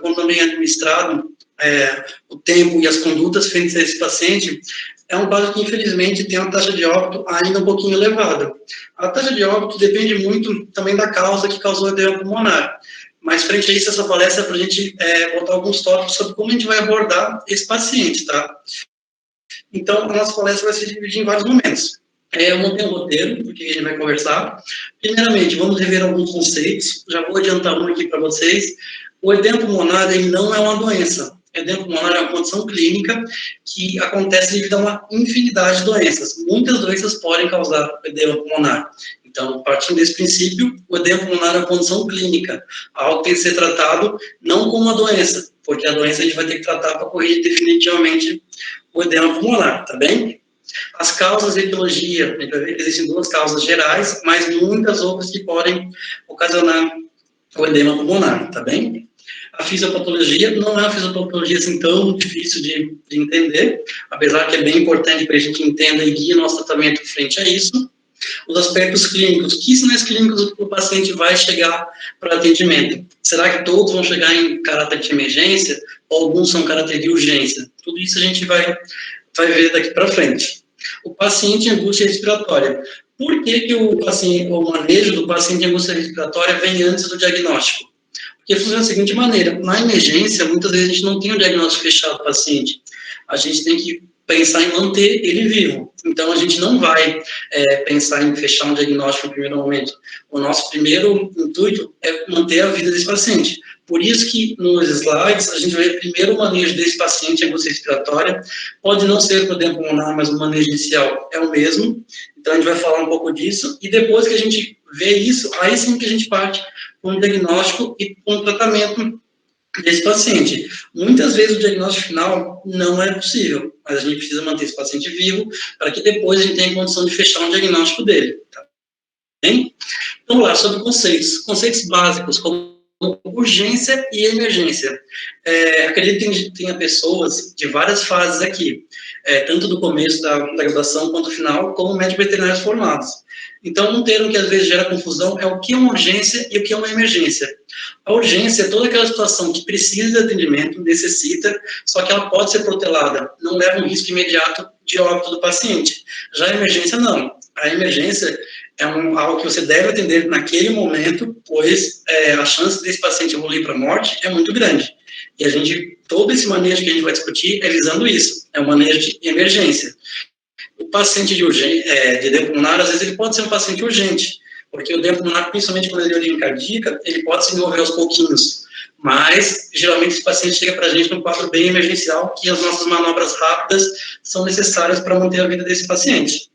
como bem administrado o tempo e as condutas frente a esse paciente, é um quadro que, infelizmente, tem uma taxa de óbito ainda um pouquinho elevada. A taxa de óbito depende muito também da causa que causou o edema pulmonar. Mas, frente a isso, essa palestra é para a gente botar alguns tópicos sobre como a gente vai abordar esse paciente, tá? Então, a nossa palestra vai se dividir em vários momentos. Eu montei um roteiro, porque a gente vai conversar. Primeiramente, vamos rever alguns conceitos. Já vou adiantar um aqui para vocês. O edema pulmonar, ele não é uma doença. O edema pulmonar é uma condição clínica que acontece devido a uma infinidade de doenças. Muitas doenças podem causar edema pulmonar. Então, partindo desse princípio, o edema pulmonar é uma condição clínica, algo que tem que ser tratado não como uma doença, porque a doença a gente vai ter que tratar para corrigir definitivamente o edema pulmonar, tá bem? As causas de etiologia, a gente vai ver que existem duas causas gerais, mas muitas outras que podem ocasionar o edema pulmonar, tá bem? A fisiopatologia não é uma fisiopatologia assim tão difícil de entender, apesar que é bem importante para a gente entenda e guia nosso tratamento frente a isso. Os aspectos clínicos, que sinais clínicos o paciente vai chegar para atendimento? Será que todos vão chegar em caráter de emergência ou alguns são caráter de urgência? Tudo isso a gente vai ver daqui para frente. O paciente em angústia respiratória. Por que o manejo do paciente em angústia respiratória vem antes do diagnóstico? Porque funciona da seguinte maneira, na emergência, muitas vezes a gente não tem um diagnóstico fechado do paciente. A gente tem que pensar em manter ele vivo. Então, a gente não vai pensar em fechar um diagnóstico no primeiro momento. O nosso primeiro intuito é manter a vida desse paciente. Por isso que, nos slides, a gente vai ver primeiro o manejo desse paciente em angústia respiratória. Pode não ser para o edema pulmonar, mas o manejo inicial é o mesmo. Então, a gente vai falar um pouco disso. E depois que a gente vê isso, aí sim que a gente parte com o diagnóstico e com o tratamento desse paciente. Muitas vezes o diagnóstico final não é possível, mas a gente precisa manter esse paciente vivo para que depois a gente tenha condição de fechar um diagnóstico dele. Tá bem? Então, vamos lá, sobre conceitos básicos, como urgência e emergência. Acredito que tenha pessoas de várias fases aqui, tanto do começo da graduação quanto do final, como médicos veterinários formados. Então, um termo que às vezes gera confusão é o que é uma urgência e o que é uma emergência. A urgência é toda aquela situação que precisa de atendimento, necessita, só que ela pode ser protelada, não leva um risco imediato de óbito do paciente. Já a emergência, não. A emergência é algo que você deve atender naquele momento, pois a chance desse paciente evoluir para a morte é muito grande. E todo esse manejo que a gente vai discutir é visando isso, é o manejo de emergência. O paciente de edema pulmonar, às vezes ele pode ser um paciente urgente, porque o edema pulmonar, principalmente quando ele é origem cardíaca, ele pode se desenvolver aos pouquinhos, mas geralmente esse paciente chega para a gente num quadro bem emergencial, que as nossas manobras rápidas são necessárias para manter a vida desse paciente.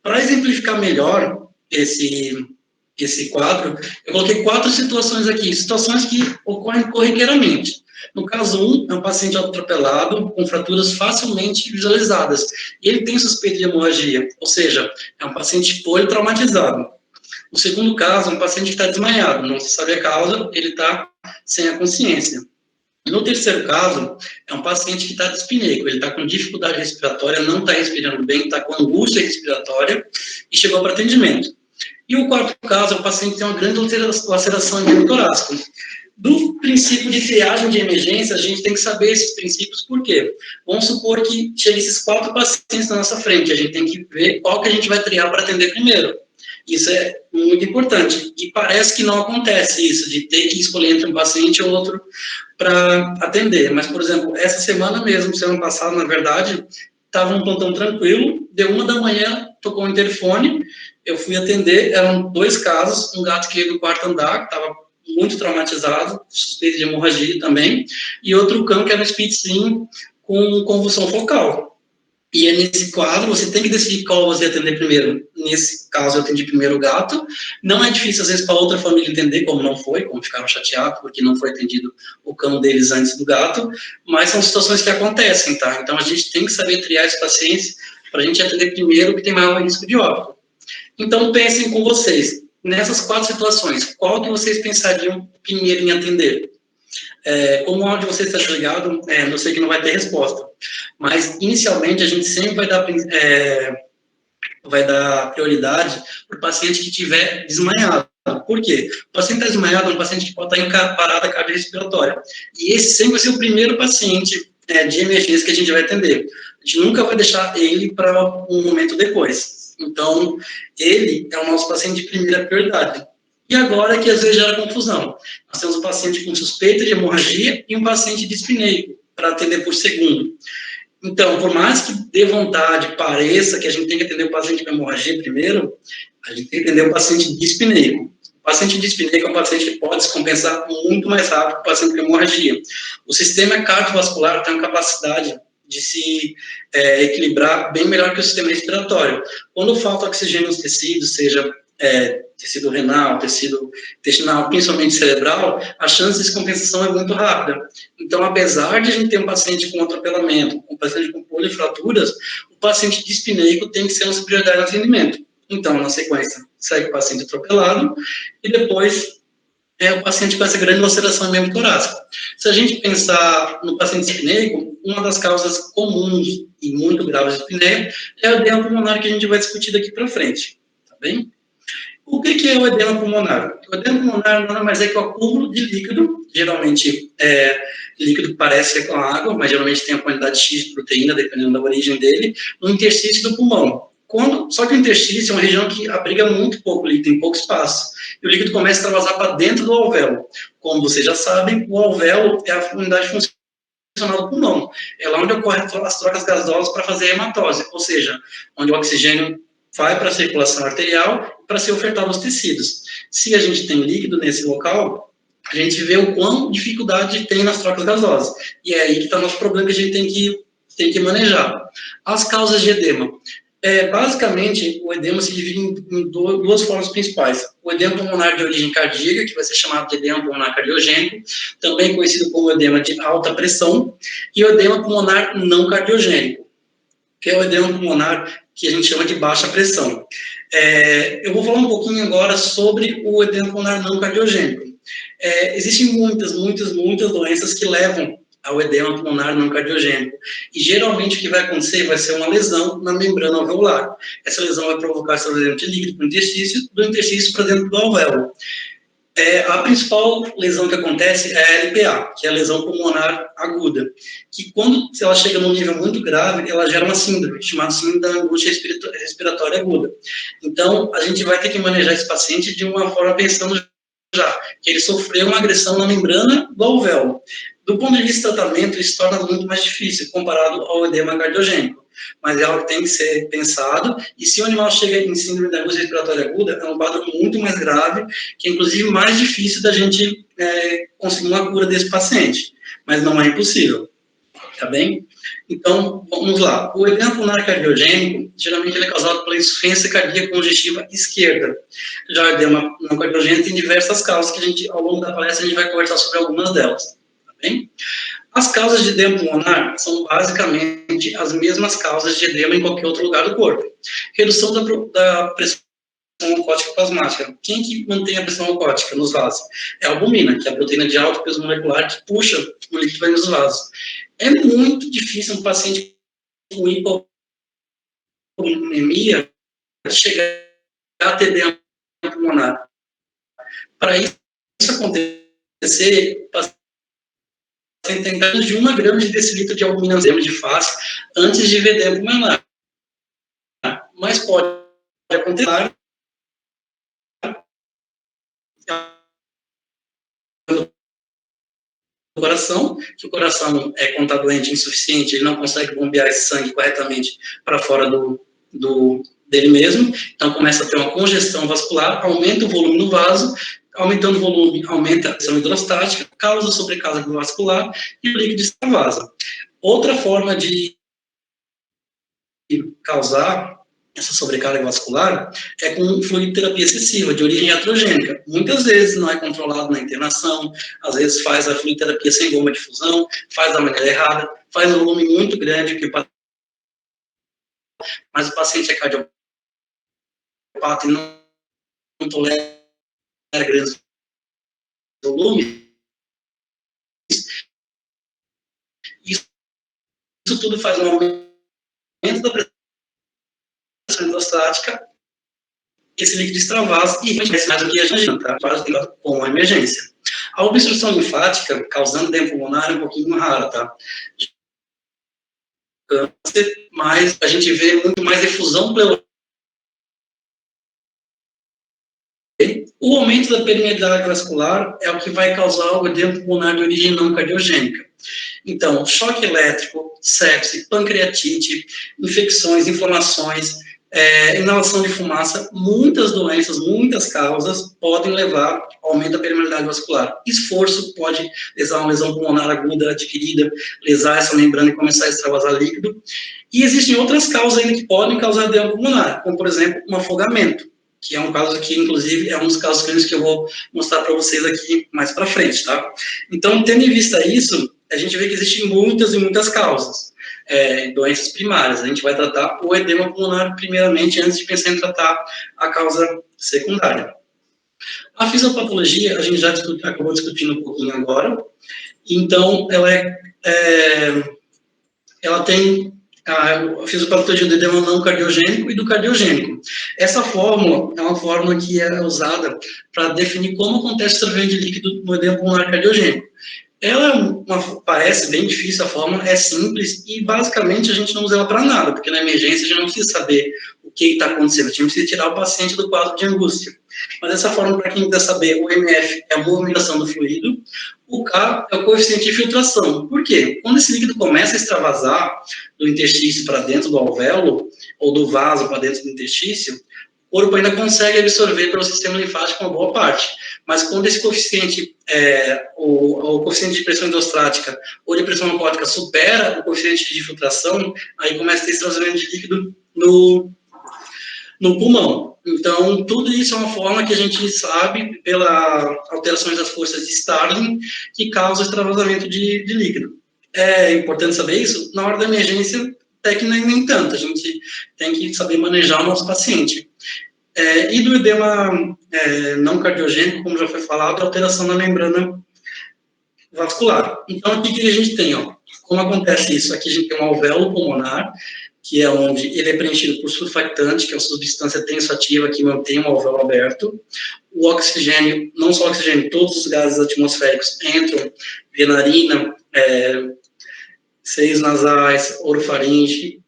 Para exemplificar melhor esse quadro, eu coloquei 4 situações aqui, situações que ocorrem corriqueiramente. No caso 1, é um paciente atropelado, com fraturas facilmente visualizadas. E ele tem suspeita de hemorragia, ou seja, é um paciente politraumatizado. O segundo caso é um paciente que está desmaiado, não se sabe a causa, ele está sem a consciência. No terceiro caso, é um paciente que está dispneico, ele está com dificuldade respiratória, não está respirando bem, está com angústia respiratória e chegou para atendimento. E o quarto caso é um paciente que tem uma grande laceração endothorácica. Do princípio de triagem de emergência, a gente tem que saber esses princípios, por quê? Vamos supor que cheguem esses 4 pacientes na nossa frente, a gente tem que ver qual que a gente vai triar para atender primeiro. Isso é muito importante. E parece que não acontece isso, de ter que escolher entre um paciente ou outro para atender. Mas, por exemplo, essa semana mesmo, semana passada, na verdade, estava um plantão tranquilo, deu 1 da manhã, tocou o interfone, eu fui atender, eram 2 casos, um gato que veio do 4º andar, que estava muito traumatizado, suspeito de hemorragia também, e outro cão que era um Spitzzinho com convulsão focal. E é nesse quadro, você tem que decidir qual você atender primeiro. Nesse caso, eu atendi primeiro o gato. Não é difícil, às vezes, para outra família entender como não foi, como ficaram chateados, porque não foi atendido o cão deles antes do gato, mas são situações que acontecem, tá? Então, a gente tem que saber triar esses pacientes para a gente atender primeiro o que tem maior risco de óbito. Então, pensem com vocês, nessas 4 situações, qual que vocês pensariam primeiro em atender? Como o áudio de vocês está desligado, eu sei que não vai ter resposta, mas inicialmente a gente sempre vai dar prioridade para o paciente que estiver desmaiado. Por quê? O paciente está desmaiado é um paciente que pode estar em parada cardiorrespiratória. E esse sempre vai ser o primeiro paciente de emergência que a gente vai atender. A gente nunca vai deixar ele para um momento depois. Então, ele é o nosso paciente de primeira prioridade. E agora que às vezes gera confusão. Nós temos um paciente com suspeita de hemorragia e um paciente dispneico para atender por segundo. Então, por mais que dê vontade, pareça que a gente tem que atender o paciente com hemorragia primeiro, a gente tem que atender o paciente dispneico. O paciente dispneico é um paciente que pode descompensar muito mais rápido que o paciente com hemorragia. O sistema cardiovascular tem uma capacidade de se equilibrar bem melhor que o sistema respiratório. Quando falta oxigênio nos tecidos, seja tecido renal, tecido intestinal, principalmente cerebral, a chance de descompensação é muito rápida. Então, apesar de a gente ter um paciente com atropelamento, um paciente com polifraturas, o paciente dispneico tem que ser nossa prioridade no atendimento. Então, na sequência, segue o paciente atropelado e depois o paciente com essa grande laceração membro torácico. Se a gente pensar no paciente dispneico, uma das causas comuns e muito graves de dispneia é o edema pulmonar que a gente vai discutir daqui para frente, tá bem? O que é o edema pulmonar? O edema pulmonar nada mais é que o acúmulo de líquido, geralmente líquido que parece com água, mas geralmente tem a quantidade X de proteína, dependendo da origem dele, no interstício do pulmão. Só que o interstício é uma região que abriga muito pouco líquido, tem pouco espaço, e o líquido começa a vazar para dentro do alvéolo. Como vocês já sabem, o alvéolo é a unidade funcional do pulmão. É lá onde ocorrem as trocas gasosas para fazer a hematose, ou seja, onde o oxigênio vai para a circulação arterial para ser ofertado aos tecidos. Se a gente tem líquido nesse local, a gente vê o quão dificuldade tem nas trocas gasosas. E é aí que está o nosso problema que a gente tem que manejar. As causas de edema. Basicamente, o edema se divide em duas formas principais. O edema pulmonar de origem cardíaca, que vai ser chamado de edema pulmonar cardiogênico, também conhecido como edema de alta pressão, e o edema pulmonar não cardiogênico, que é o edema pulmonar que a gente chama de baixa pressão. Eu vou falar um pouquinho agora sobre o edema pulmonar não cardiogênico. Existem muitas doenças que levam ao edema pulmonar não cardiogênico. E geralmente o que vai acontecer vai ser uma lesão na membrana alveolar. Essa lesão vai provocar extravasamento de líquido para o interstício, do interstício para dentro do alvéolo. A principal lesão que acontece é a LPA, que é a lesão pulmonar aguda, que quando ela chega num nível muito grave, ela gera uma síndrome, chamada síndrome da angústia respiratória aguda. Então, a gente vai ter que manejar esse paciente de uma forma pensando já que ele sofreu uma agressão na membrana do alvéolo. Do ponto de vista do tratamento, isso se torna muito mais difícil comparado ao edema cardiogênico, mas é algo que tem que ser pensado, e se o animal chega em síndrome da angústia respiratória aguda, é um quadro muito mais grave, que é inclusive mais difícil da gente conseguir uma cura desse paciente, mas não é impossível, tá bem? Então, vamos lá. O edema pulmonar cardiogênico, geralmente ele é causado pela insuficiência cardíaca congestiva esquerda. Já o edema não cardiogênico tem diversas causas que a gente, ao longo da palestra, a gente vai conversar sobre algumas delas, tá bem? As causas de edema pulmonar são basicamente as mesmas causas de edema em qualquer outro lugar do corpo. Redução da pressão oncótica plasmática. Quem que mantém a pressão oncótica nos vasos? É a albumina, que é a proteína de alto peso molecular que puxa o líquido vai nos vasos. É muito difícil um paciente com hipovolemia chegar a ter edema pulmonar. Para isso acontecer, o paciente tem menos de 1 grama de decilitro de albumina de face antes de ver edema pulmonar. Mas pode acontecer do coração, que o coração, quando está doente, insuficiente, ele não consegue bombear esse sangue corretamente para fora dele mesmo, então começa a ter uma congestão vascular, aumenta o volume do vaso, aumentando o volume, aumenta a pressão hidrostática, causa sobrecarga vascular e o líquido extravasa. Outra forma de causar essa sobrecarga vascular é com fluidoterapia excessiva, de origem iatrogênica. Muitas vezes não é controlado na internação, às vezes faz a fluidoterapia sem bomba de fusão, faz da maneira errada, faz um volume muito grande, mas o paciente é cardiopata e não tolera grandes volumes. Isso tudo faz um aumento da pressão hidrostática esse líquido extravasa e mais do que a gente tá? Com a emergência. A obstrução linfática, causando edema pulmonar, é um pouquinho rara, tá? Câncer, mas a gente vê muito mais efusão pleural. O aumento da permeabilidade vascular é o que vai causar o edema pulmonar de origem não cardiogênica. Então, choque elétrico, sepse, pancreatite, infecções, inflamações, inalação de fumaça, muitas doenças, muitas causas podem levar ao aumento da permeabilidade vascular. Esforço pode lesar uma lesão pulmonar aguda adquirida, lesar essa membrana e começar a extravasar líquido. E existem outras causas ainda que podem causar edema pulmonar, como, por exemplo, um afogamento, que é um caso que, inclusive, é um dos casos clínicos que eu vou mostrar para vocês aqui mais para frente, tá? Então, tendo em vista isso, a gente vê que existem muitas e muitas causas, doenças primárias. A gente vai tratar o edema pulmonar primeiramente, antes de pensar em tratar a causa secundária. A fisiopatologia, a gente já acabou discutindo um pouquinho agora. Então, ela tem a fisiopatologia do edema não cardiogênico e do cardiogênico. Essa fórmula é uma fórmula que é usada para definir como acontece o estravamento de líquido no edema pulmonar cardiogênico. Ela parece bem difícil, a fórmula é simples e basicamente a gente não usa ela para nada, porque na emergência a gente não precisa saber o que está acontecendo, a gente precisa tirar o paciente do quadro de angústia. Mas essa fórmula, para quem quiser saber, o MF é a movimentação do fluido, o K é o coeficiente de filtração. Por quê? Quando esse líquido começa a extravasar do interstício para dentro do alvéolo, ou do vaso para dentro do interstício, o corpo ainda consegue absorver pelo sistema linfático uma boa parte. Mas quando esse coeficiente, o coeficiente de pressão endostática ou de pressão aquática supera o coeficiente de filtração, aí começa a ter extravasamento de líquido no pulmão. Então, tudo isso é uma forma que a gente sabe, pelas alterações das forças de Starling, que causa extravasamento de líquido. É importante saber isso? Na hora da emergência, até que nem tanto. A gente tem que saber manejar o nosso paciente. E do edema não cardiogênico, como já foi falado, a alteração da membrana vascular. Então, aqui que a gente tem, ó, como acontece isso? Aqui a gente tem um alvéolo pulmonar, que é onde ele é preenchido por surfactante, que é uma substância tensoativa que mantém o alvéolo aberto. O oxigênio, não só o oxigênio, todos os gases atmosféricos entram via narina, seios nasais, orofaringe,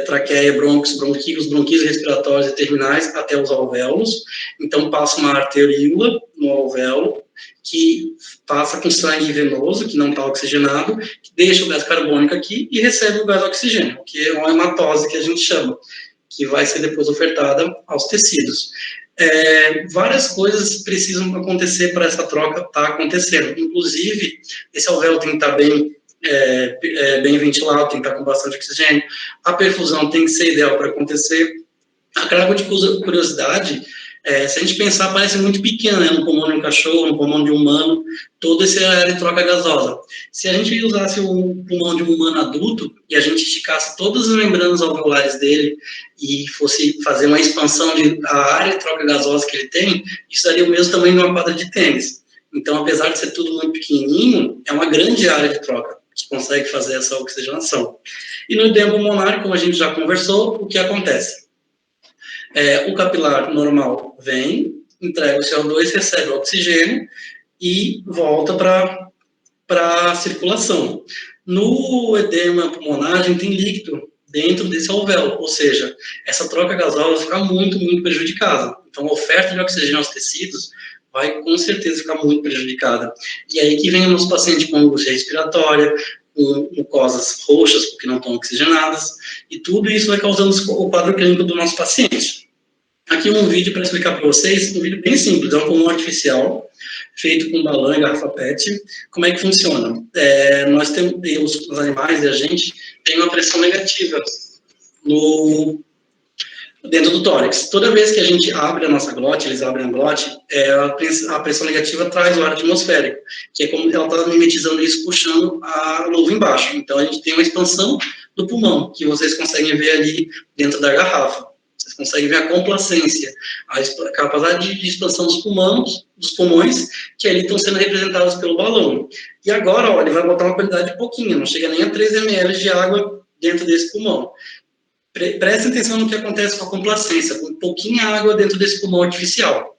traqueia, brônquios, bronquíolos respiratórios e terminais até os alvéolos. Então, passa uma arteríola no alvéolo, que passa com sangue venoso, que não está oxigenado, que deixa o gás carbônico aqui e recebe o gás oxigênio, que é uma hematose que a gente chama, que vai ser depois ofertada aos tecidos. Várias coisas precisam acontecer para essa troca estar acontecendo. Inclusive, esse alvéolo tem que estar bem ventilado, tem que estar com bastante oxigênio. A perfusão tem que ser ideal para acontecer. A carga de curiosidade, se a gente pensar, parece muito pequena, né? No pulmão de um cachorro, no pulmão de um humano, todo esse área de troca gasosa. Se a gente usasse o pulmão de um humano adulto e a gente esticasse todas as membranas alveolares dele e fosse fazer uma expansão da área de troca gasosa que ele tem, isso daria o mesmo tamanho de uma quadra de tênis. Então, apesar de ser tudo muito pequenininho, é uma grande área de troca que consegue fazer essa oxigenação. E no edema pulmonar, como a gente já conversou, o que acontece? O capilar normal vem, entrega o CO2, recebe o oxigênio e volta para a circulação. No edema pulmonar, a gente tem líquido dentro desse alvéolo, ou seja, essa troca gasosa fica muito, muito prejudicada. Então, a oferta de oxigênio aos tecidos vai, com certeza, ficar muito prejudicada. E aí que vem o nosso paciente com angústia respiratória, com mucosas roxas, porque não estão oxigenadas, e tudo isso vai causando o quadro clínico do nosso paciente. Aqui um vídeo para explicar para vocês, um vídeo bem simples, é um pulmão artificial, feito com balão e garrafa PET. Como é que funciona? Nós temos, os animais e a gente, tem uma pressão negativa dentro do tórax. Toda vez que a gente abre a nossa glote, eles abrem a glote, a pressão negativa traz o ar atmosférico, que é como ela está mimetizando isso, puxando a luva embaixo. Então, a gente tem uma expansão do pulmão, que vocês conseguem ver ali dentro da garrafa. Vocês conseguem ver a complacência, a capacidade de expansão dos pulmões, que ali estão sendo representados pelo balão. E agora, ó, ele vai botar uma quantidade pouquinha, não chega nem a 3 ml de água dentro desse pulmão. Preste atenção no que acontece com a complacência, com pouquinha água dentro desse pulmão artificial.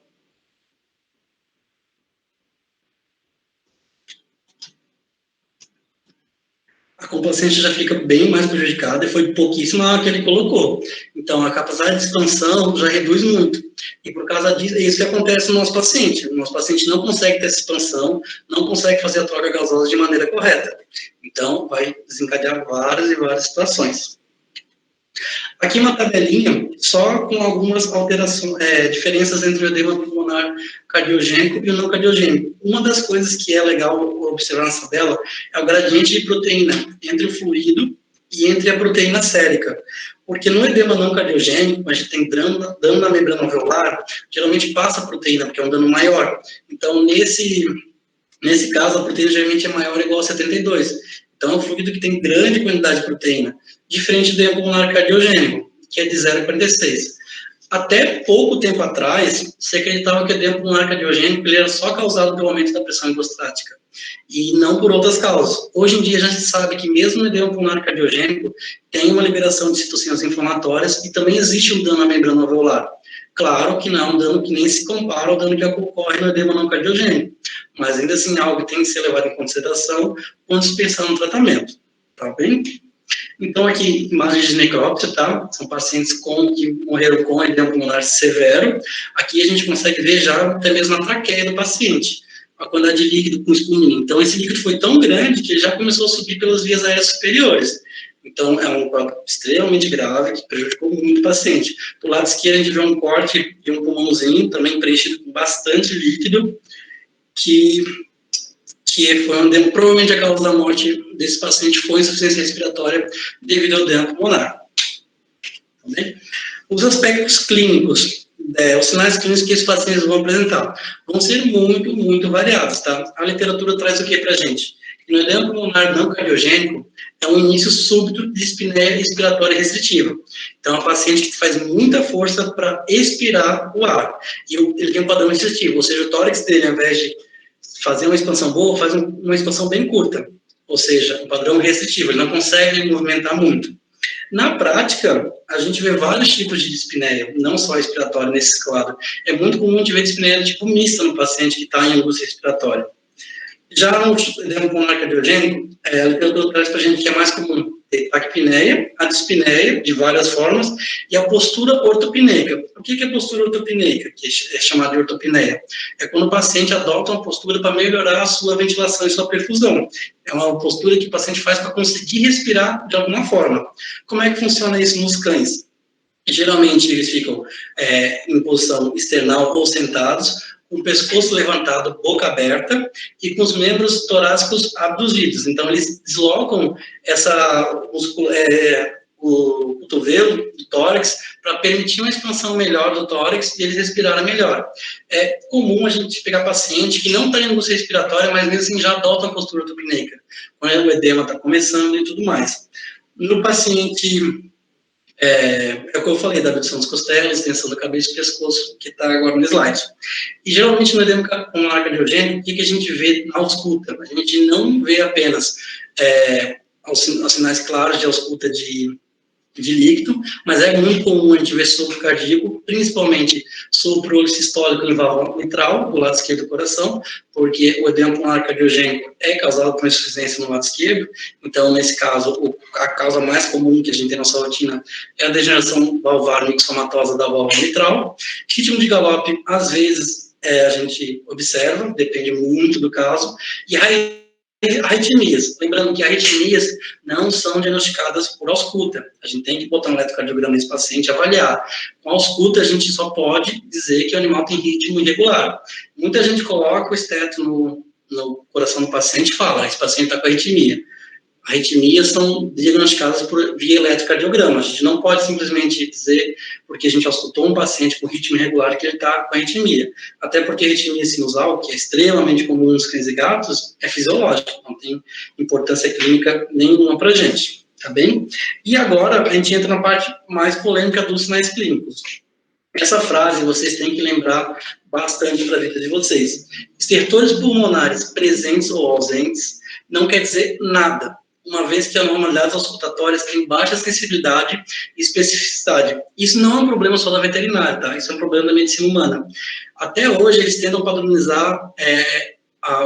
A complacência já fica bem mais prejudicada e foi pouquíssima água que ele colocou. Então, a capacidade de expansão já reduz muito. E por causa disso, é isso que acontece no nosso paciente. O nosso paciente não consegue ter essa expansão, não consegue fazer a troca gasosa de maneira correta. Então, vai desencadear várias e várias situações. Aqui uma tabelinha só com algumas alterações, diferenças entre o edema pulmonar cardiogênico e o não cardiogênico. Uma das coisas que é legal observar nessa tabela é o gradiente de proteína entre o fluido e entre a proteína sérica. Porque no edema não cardiogênico, a gente tem dano na membrana alveolar, geralmente passa a proteína, porque é um dano maior. Então, nesse caso, a proteína geralmente é maior ou igual a 72. Então, é um fluido que tem grande quantidade de proteína, diferente do edema pulmonar cardiogênico, que é de 0,46. Até pouco tempo atrás, se acreditava que o edema pulmonar cardiogênico ele era só causado pelo aumento da pressão endostática, e não por outras causas. Hoje em dia, já se sabe que mesmo o edema pulmonar cardiogênico tem uma liberação de citocinas inflamatórias e também existe um dano à membrana alveolar. Claro que não é um dano que nem se compara ao dano que ocorre no edema não cardiogênico, mas ainda assim é algo que tem que ser levado em consideração quando se pensar no tratamento, tá bem? Então, aqui, imagens de necrópsia, tá? São pacientes que morreram com edema pulmonar severo. Aqui a gente consegue ver já até mesmo a traqueia do paciente, a quantidade de líquido com espumina. Então, esse líquido foi tão grande que ele já começou a subir pelas vias aéreas superiores. Então, é um quadro extremamente grave, que prejudicou muito o paciente. Do lado esquerdo, a gente vê um corte de um pulmãozinho, também preenchido com bastante líquido, que foi provavelmente a causa da morte desse paciente foi insuficiência respiratória devido ao edema pulmonar. Tá, os aspectos clínicos, os sinais clínicos que esses pacientes vão apresentar, vão ser muito, muito variados, tá? A literatura traz o que pra gente? No edema pulmonar não cardiogênico, é um início súbito de dispneia respiratória restritiva. Então, é um paciente que faz muita força para expirar o ar. E ele tem um padrão restritivo, ou seja, o tórax dele, ao invés de fazer uma expansão boa, faz uma expansão bem curta. Ou seja, um padrão restritivo, ele não consegue movimentar muito. Na prática, a gente vê vários tipos de dispneia, não só respiratória nesse quadro. É muito comum a gente ver dispneia tipo mista no paciente que está em angústia respiratória. Já no edema pulmonar cardiogênico, a literatura traz para a gente que é mais comum ter taquipneia, a dispneia, de várias formas, e a postura ortopneica. O que é postura ortopneica, que é chamada de ortopneia? É quando o paciente adota uma postura para melhorar a sua ventilação e sua perfusão. É uma postura que o paciente faz para conseguir respirar de alguma forma. Como é que funciona isso nos cães? Geralmente eles ficam em posição external ou sentados, com o pescoço levantado, boca aberta, e com os membros torácicos abduzidos. Então, eles deslocam o cotovelo do tórax para permitir uma expansão melhor do tórax e eles respirarem melhor. É comum a gente pegar paciente que não está em angústia respiratória, mas mesmo assim já adota uma postura ortopneica, quando o edema está começando e tudo mais. No paciente... o que eu falei, da abdução das costelas, extensão da cabeça e pescoço, que está agora no slide. E geralmente no edema pulmonar cardiogênico, o que a gente vê na ausculta? A gente não vê apenas os sinais claros de ausculta de líquido, mas é muito comum a gente ver sopro cardíaco, principalmente sopro sistólico em válvula mitral, do lado esquerdo do coração, porque o edema pulmonar cardiogênico é causado por insuficiência no lado esquerdo. Então, nesse caso, a causa mais comum que a gente tem na nossa rotina é a degeneração valvar mixomatosa da válvula mitral. Ritmo de galope, às vezes, a gente observa, depende muito do caso, e arritmias. Lembrando que arritmias não são diagnosticadas por ausculta. A gente tem que botar um eletrocardiograma nesse paciente e avaliar. Com ausculta, a gente só pode dizer que o animal tem ritmo irregular. Muita gente coloca o esteto no coração do paciente e fala, esse paciente está com arritmia. Arritmias são diagnosticadas por via eletrocardiograma. A gente não pode simplesmente dizer, porque a gente auscultou um paciente com ritmo irregular, que ele está com arritmia. Até porque a arritmia sinusal, que é extremamente comum nos cães e gatos, é fisiológica, não tem importância clínica nenhuma para a gente, tá bem? E agora a gente entra na parte mais polêmica dos sinais clínicos. Essa frase vocês têm que lembrar bastante para a vida de vocês. Estertores pulmonares presentes ou ausentes não quer dizer nada. uma vez que as normalidades auscultatórias têm baixa sensibilidade e especificidade. Isso não é um problema só da veterinária, tá? Isso é um problema da medicina humana. Até hoje, eles tentam padronizar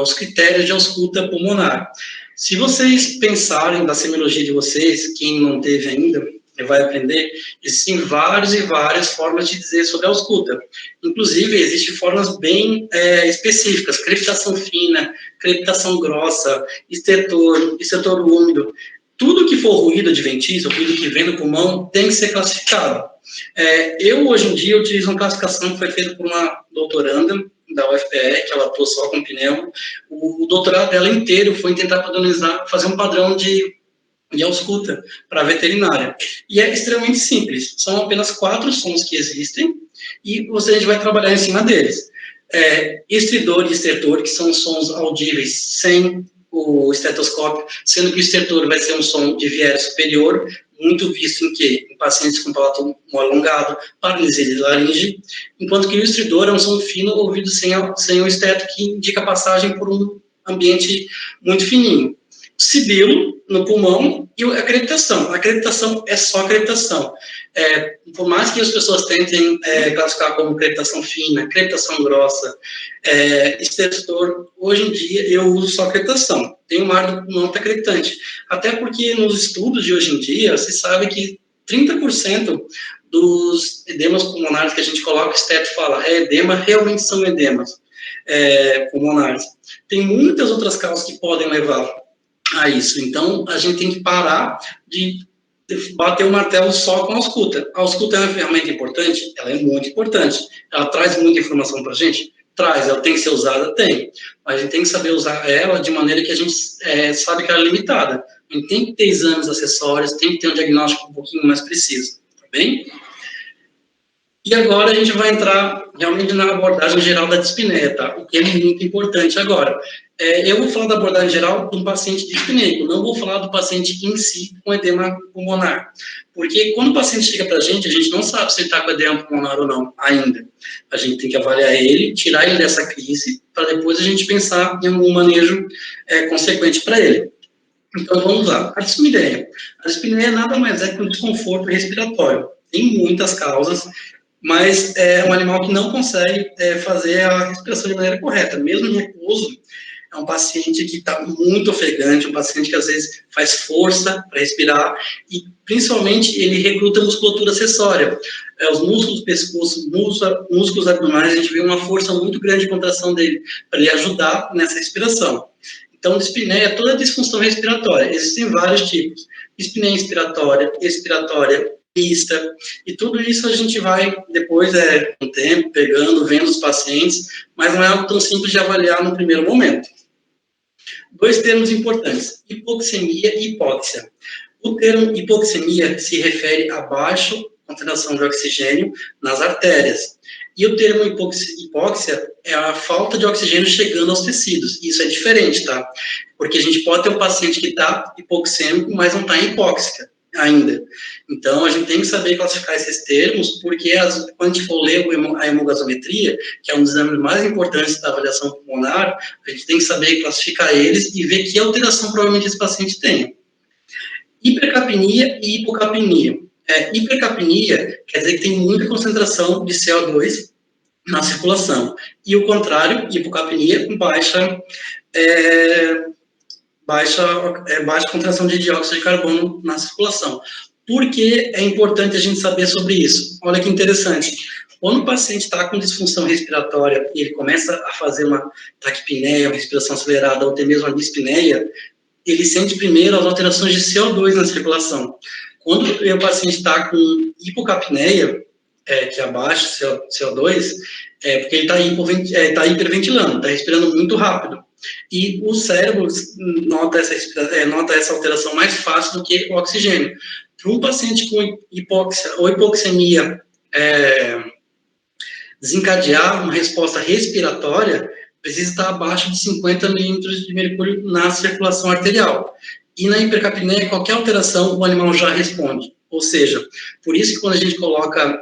os critérios de ausculta pulmonar. Se vocês pensarem da semiologia de vocês, quem não teve ainda, vai aprender, existem várias e várias formas de dizer sobre a ausculta. Inclusive, existem formas bem específicas, crepitação fina, crepitação grossa, estetor úmido. Tudo que for ruído adventista, ruído que vem do pulmão, tem que ser classificado. Eu, hoje em dia, utilizo uma classificação que foi feita por uma doutoranda da UFPR, que ela atuou só com pneu. O doutorado dela inteiro foi tentar padronizar, fazer um padrão de ausculta para a veterinária. E é extremamente simples. São apenas 4 sons que existem e a gente vai trabalhar em cima deles. Estridor e estertor, que são sons audíveis sem o estetoscópio, sendo que o estertor vai ser um som de viés superior, muito visto em pacientes com palato alongado, paralisia de laringe, enquanto que o estridor é um som fino ouvido sem o esteto, que indica passagem por um ambiente muito fininho. Sibilo no pulmão e a crepitação. A crepitação é só crepitação. Por mais que as pessoas tentem classificar como crepitação fina, crepitação grossa, estertor, hoje em dia eu uso só crepitação. Tem um ar do pulmão que é crepitante. Até porque nos estudos de hoje em dia, se sabe que 30% dos edemas pulmonares que a gente coloca, o esteto fala, edema, realmente são edemas pulmonares. Tem muitas outras causas que podem levar a isso. Então, a gente tem que parar de bater o martelo só com a ausculta. A ausculta é uma ferramenta importante? Ela é muito importante. Ela traz muita informação para a gente? Traz. Ela tem que ser usada? Tem. Mas a gente tem que saber usar ela de maneira que a gente sabe que ela é limitada. A gente tem que ter exames acessórios, tem que ter um diagnóstico um pouquinho mais preciso. Tá bem? E agora a gente vai entrar realmente na abordagem geral da dispneia, tá? O que é muito importante agora. Eu vou falar da abordagem geral de um paciente dispneico, não vou falar do paciente em si com edema pulmonar. Porque quando o paciente chega para a gente não sabe se ele está com edema pulmonar ou não, ainda. A gente tem que avaliar ele, tirar ele dessa crise, para depois a gente pensar em algum manejo consequente para ele. Então, vamos lá. A dispneia. A dispneia nada mais é que um desconforto respiratório. Tem muitas causas, mas é um animal que não consegue fazer a respiração de maneira correta. Mesmo em repouso, é um paciente que está muito ofegante, um paciente que às vezes faz força para respirar e, principalmente, ele recruta musculatura acessória. Os músculos do pescoço, músculos abdominais, a gente vê uma força muito grande de contração dele, para ele ajudar nessa respiração. Então, dispneia é toda a disfunção respiratória. Existem vários tipos. Dispneia inspiratória, expiratória, mista, e tudo isso a gente vai depois, com o tempo, pegando, vendo os pacientes, mas não é algo tão simples de avaliar no primeiro momento. 2 termos importantes, hipoxemia e hipóxia. O termo hipoxemia se refere a baixa concentração de oxigênio nas artérias. E o termo hipóxia é a falta de oxigênio chegando aos tecidos. Isso é diferente, tá? Porque a gente pode ter um paciente que está hipoxêmico, mas não está em hipóxica ainda. Então, a gente tem que saber classificar esses termos, porque quando a gente for ler a hemogasometria, que é um dos exames mais importantes da avaliação pulmonar, a gente tem que saber classificar eles e ver que alteração provavelmente esse paciente tem. Hipercapnia e hipocapnia. Hipercapnia quer dizer que tem muita concentração de CO2 na circulação. E o contrário, hipocapnia, baixa concentração de dióxido de carbono na circulação. Por que é importante a gente saber sobre isso? Olha que interessante. Quando o paciente está com disfunção respiratória e ele começa a fazer uma taquipneia, uma respiração acelerada, ou até mesmo uma dispneia, ele sente primeiro as alterações de CO2 na circulação. Quando o paciente está com hipocapneia, que é abaixo CO2, porque ele está hiperventilando, está respirando muito rápido. E o cérebro nota essa alteração mais fácil do que o oxigênio. Para um paciente com hipóxia ou hipoxemia desencadear uma resposta respiratória, precisa estar abaixo de 50 milímetros de mercúrio na circulação arterial. E na hipercapneia, qualquer alteração, o animal já responde. Ou seja, por isso que quando a gente coloca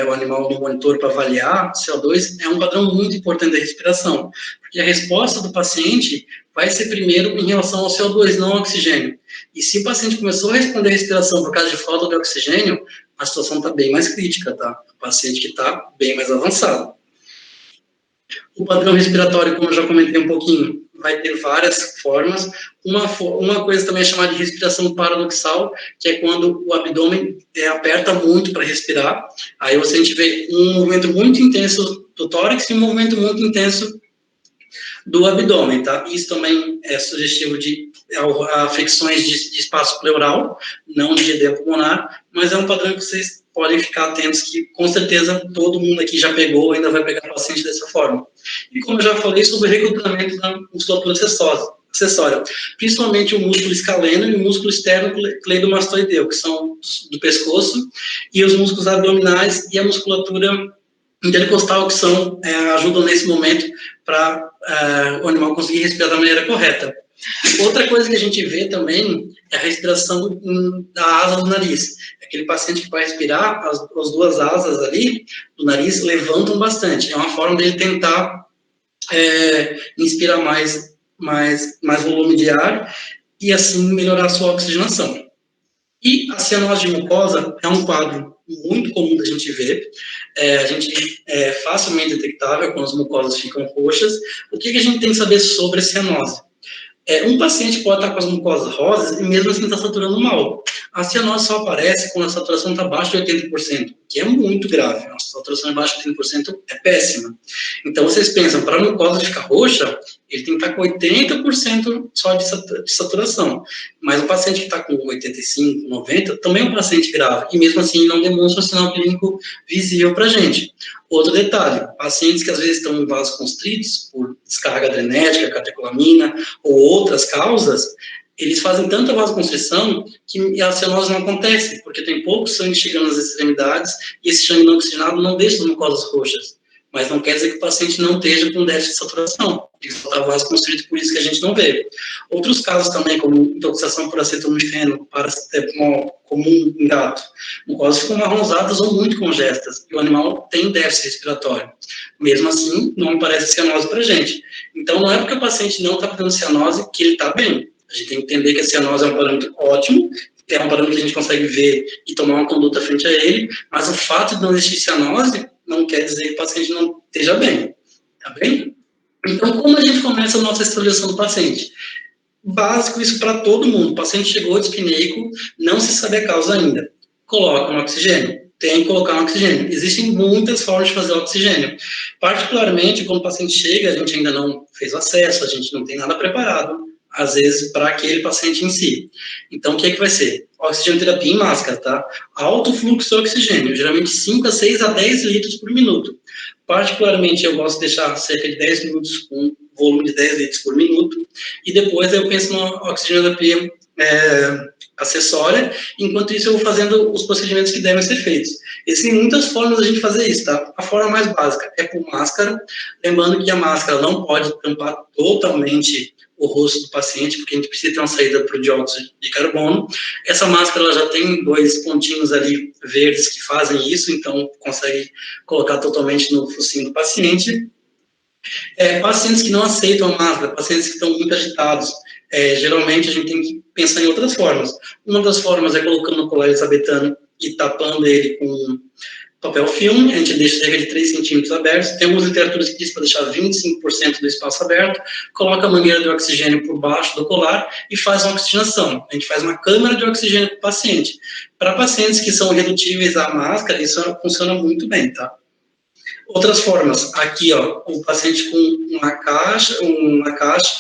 o animal no monitor para avaliar CO2, é um padrão muito importante da respiração, porque a resposta do paciente vai ser primeiro em relação ao CO2, não ao oxigênio. E se o paciente começou a responder à respiração por causa de falta de oxigênio, a situação está bem mais crítica, tá? O paciente que está bem mais avançado. O padrão respiratório, como eu já comentei um pouquinho, vai ter várias formas. Uma coisa também é chamada de respiração paradoxal, que é quando o abdômen aperta muito para respirar. Aí a gente vê um movimento muito intenso do tórax e um movimento muito intenso do abdômen, tá? Isso também é sugestivo de afecções de espaço pleural, não de edema pulmonar, mas é um padrão que vocês podem ficar atentos que, com certeza, todo mundo aqui já pegou, ainda vai pegar paciente dessa forma. E como eu já falei sobre o recrutamento da musculatura acessória, principalmente o músculo escaleno e o músculo externo cleidomastoideu, que são do pescoço, e os músculos abdominais e a musculatura intercostal, que ajudam nesse momento para o animal conseguir respirar da maneira correta. Outra coisa que a gente vê também é a respiração da asa do nariz. Aquele paciente que vai respirar, as duas asas ali do nariz levantam bastante. É uma forma dele tentar inspirar mais volume de ar e assim melhorar a sua oxigenação. E a cianose de mucosa é um quadro muito comum da gente ver, a gente é facilmente detectável quando as mucosas ficam roxas. O que a gente tem que saber sobre a cianose? Um paciente pode estar com as mucosas rosas e mesmo assim está saturando mal. A cianose só aparece quando a saturação está abaixo de 80%, que é muito grave. A saturação abaixo de 80% é péssima. Então, vocês pensam, para a mucosa ficar roxa, ele tem que estar com 80% só de saturação. Mas o paciente que está com 85%, 90%, também é um paciente grave. E mesmo assim, não demonstra um sinal clínico visível para a gente. Outro detalhe, pacientes que às vezes estão em vasos constritos por descarga adrenética, catecolamina ou outras causas, eles fazem tanta vasoconstrição que a cianose não acontece, porque tem pouco sangue chegando nas extremidades e esse sangue não oxigenado não deixa as mucosas roxas. Mas não quer dizer que o paciente não esteja com déficit de saturação. Ele só está vasoconstrito, por isso que a gente não vê. Outros casos também, como intoxicação por acetamifeno, paracetamol, comum em gato. Mucosas ficam marronzadas ou muito congestas, e o animal tem déficit respiratório. Mesmo assim, não aparece cianose para a gente. Então, não é porque o paciente não está tendo cianose que ele está bem. A gente tem que entender que a cianose é um parâmetro ótimo, é um parâmetro que a gente consegue ver e tomar uma conduta frente a ele, mas o fato de não existir cianose não quer dizer que o paciente não esteja bem, tá bem? Então, como a gente começa a nossa estabilização do paciente? Básico isso para todo mundo. O paciente chegou dispneico, não se sabe a causa ainda. Coloca um oxigênio. Tem que colocar um oxigênio. Existem muitas formas de fazer oxigênio. Particularmente, quando o paciente chega, a gente ainda não fez o acesso, a gente não tem nada preparado, às vezes, para aquele paciente em si. Então, o que vai ser? Oxigenoterapia em máscara, tá? Alto fluxo de oxigênio, geralmente 5 a 6 a 10 litros por minuto. Particularmente, eu gosto de deixar cerca de 10 minutos com volume de 10 litros por minuto, e depois eu penso na oxigenoterapia acessória, enquanto isso eu vou fazendo os procedimentos que devem ser feitos. Existem muitas formas de a gente fazer isso, tá? A forma mais básica é por máscara, lembrando que a máscara não pode tampar totalmente o rosto do paciente, porque a gente precisa ter uma saída para o dióxido de carbono. Essa máscara ela já tem 2 pontinhos ali verdes que fazem isso, então consegue colocar totalmente no focinho do paciente. Pacientes que não aceitam a máscara, pacientes que estão muito agitados, geralmente a gente tem que pensar em outras formas. Uma das formas é colocando o colar elisabetano e tapando ele com papel filme, a gente deixa cerca de 3 centímetros abertos, tem algumas literaturas que diz para deixar 25% do espaço aberto, coloca a mangueira de oxigênio por baixo do colar e faz uma oxigenação. A gente faz uma câmara de oxigênio para o paciente. Para pacientes que são redutíveis à máscara, isso funciona muito bem, tá? Outras formas, aqui, ó, o paciente com uma caixa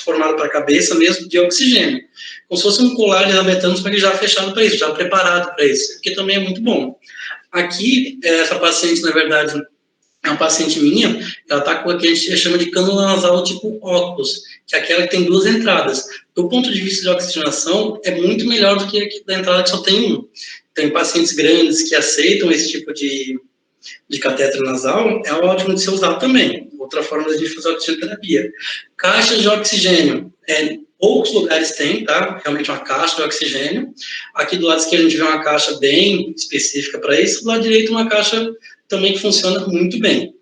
formada para a cabeça mesmo de oxigênio, como se fosse um colar de elisabetano, só que já fechado para isso, já preparado para isso, que também é muito bom. Aqui, essa paciente, na verdade, é uma paciente minha, ela está com o que a gente chama de cânula nasal tipo óculos, que é aquela que tem 2 entradas. Do ponto de vista de oxigenação, é muito melhor do que a da entrada que só tem um. Tem pacientes grandes que aceitam esse tipo de catéter nasal, é ótimo de ser usado também. outra forma da gente fazer oxigenoterapia. Caixas de oxigênio, poucos lugares tem, tá? Realmente uma caixa de oxigênio. Aqui do lado esquerdo a gente vê uma caixa bem específica para isso, do lado direito uma caixa também que funciona muito bem.